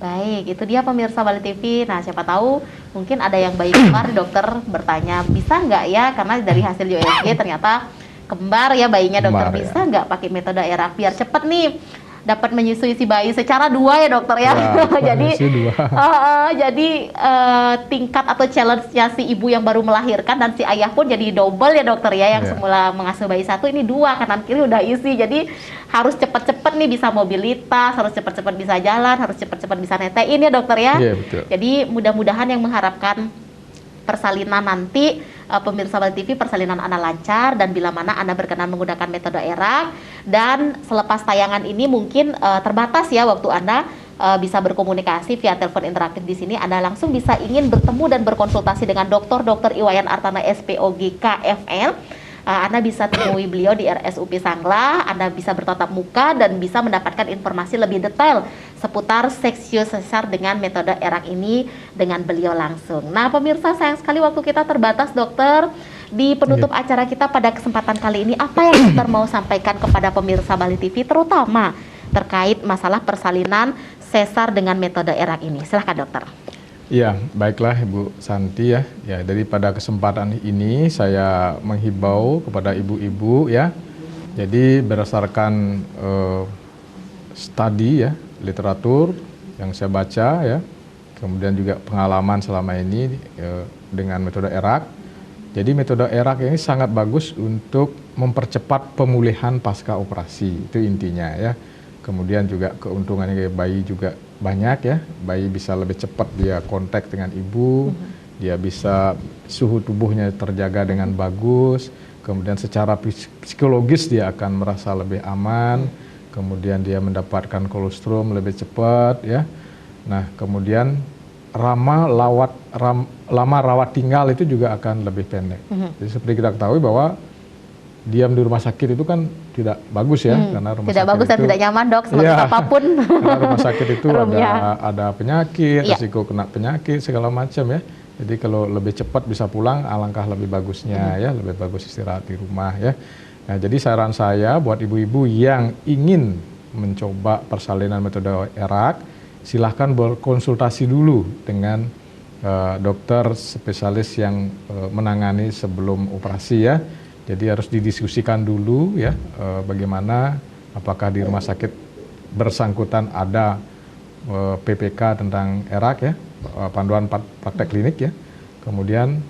Baik, itu dia pemirsa Bali TV. Nah siapa tahu mungkin ada yang bayi kembar, dokter bertanya bisa nggak ya, karena dari hasil USG ternyata kembar ya bayinya, dokter bisa nggak pakai metode ERAK biar cepet nih dapat menyusui si bayi secara dua ya dokter ya. Jadi tingkat atau challenge-nya si ibu yang baru melahirkan dan si ayah pun jadi double ya dokter ya, yang semula mengasuh bayi satu ini dua, kanan kiri udah isi. Jadi harus cepet-cepet nih bisa mobilitas, harus cepet-cepet bisa jalan, harus cepet-cepet bisa netein ya dokter ya. Betul. Jadi mudah-mudahan yang mengharapkan persalinan nanti, pemirsa Bali TV, persalinan Anda lancar, dan bila mana Anda berkenan menggunakan metode ERAK, dan selepas tayangan ini mungkin terbatas ya waktu Anda bisa berkomunikasi via telepon interaktif di sini. Anda langsung bisa ingin bertemu dan berkonsultasi dengan Dr. Iwayan Artana SPOG KFL. Anda bisa temui beliau di RSUP Sanglah, Anda bisa bertatap muka dan bisa mendapatkan informasi lebih detail seputar seksio sesar dengan metode ERAK ini dengan beliau langsung. Nah pemirsa, sayang sekali waktu kita terbatas dokter. Di penutup acara kita pada kesempatan kali ini, apa yang dokter mau sampaikan kepada pemirsa Bali TV terutama terkait masalah persalinan sesar dengan metode ERAK ini? Silahkan dokter. Ya, baiklah Ibu Santi ya. Ya, daripada kesempatan ini saya menghibau kepada ibu-ibu ya. Jadi berdasarkan studi ya, literatur yang saya baca ya, kemudian juga pengalaman selama ini dengan metode ERAK. Jadi metode ERAK ini sangat bagus untuk mempercepat pemulihan pasca operasi, itu intinya ya. Kemudian juga keuntungannya bayi juga banyak ya, bayi bisa lebih cepat dia kontak dengan ibu, dia bisa suhu tubuhnya terjaga dengan bagus, kemudian secara psikologis dia akan merasa lebih aman, kemudian dia mendapatkan kolostrum lebih cepat ya. Nah kemudian lama rawat tinggal itu juga akan lebih pendek. Jadi seperti kita ketahui bahwa diam di rumah sakit itu kan tidak bagus ya, karena rumah tidak sakit bagus dan itu, tidak nyaman dok, seperti apapun. Karena rumah sakit itu ada penyakit, risiko kena penyakit segala macam ya. Jadi kalau lebih cepat bisa pulang, alangkah lebih bagusnya ya, lebih bagus istirahat di rumah ya. Nah, jadi saran saya buat ibu-ibu yang ingin mencoba persalinan metode ERAK, silahkan berkonsultasi dulu dengan dokter spesialis yang menangani sebelum operasi ya. Jadi harus didiskusikan dulu ya, bagaimana, apakah di rumah sakit bersangkutan ada PPK tentang ERAK ya, panduan praktek klinik ya. Kemudian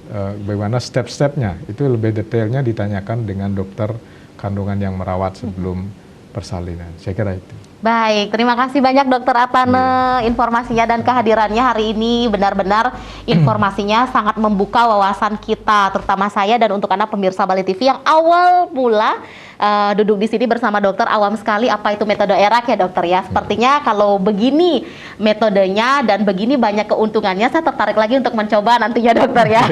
bagaimana step-stepnya, itu lebih detailnya ditanyakan dengan dokter kandungan yang merawat sebelum persalinan. Saya kira itu. Baik, terima kasih banyak Dokter Atane informasinya dan kehadirannya hari ini. Benar-benar informasinya sangat membuka wawasan kita, terutama saya dan untuk Anda pemirsa Bali TV yang awal mula duduk di sini bersama dokter awam sekali apa itu metode ERAK ya dokter ya. Sepertinya kalau begini metodenya dan begini banyak keuntungannya, saya tertarik lagi untuk mencoba nantinya dokter ya.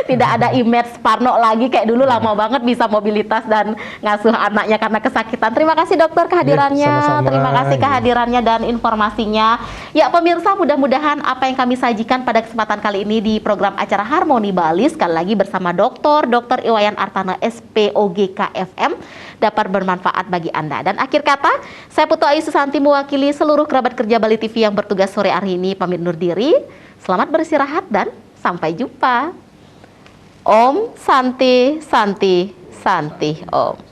Tidak ada image Parno lagi kayak dulu, lama banget bisa mobilitas dan ngasuh anaknya karena kesakitan. Terima kasih dokter kehadirannya. Sama-sama. Terima kasih kehadirannya dan informasinya. Ya pemirsa, mudah-mudahan apa yang kami sajikan pada kesempatan kali ini di program acara Harmoni Bali sekali lagi bersama Dr. Iwayan Artana SPOGK FM dapat bermanfaat bagi Anda. Dan akhir kata, saya Putu Ayu Susanti mewakili seluruh kerabat kerja Bali TV yang bertugas sore hari ini pamit undur diri. Selamat beristirahat dan sampai jumpa. Om Santi Santi Santi Om.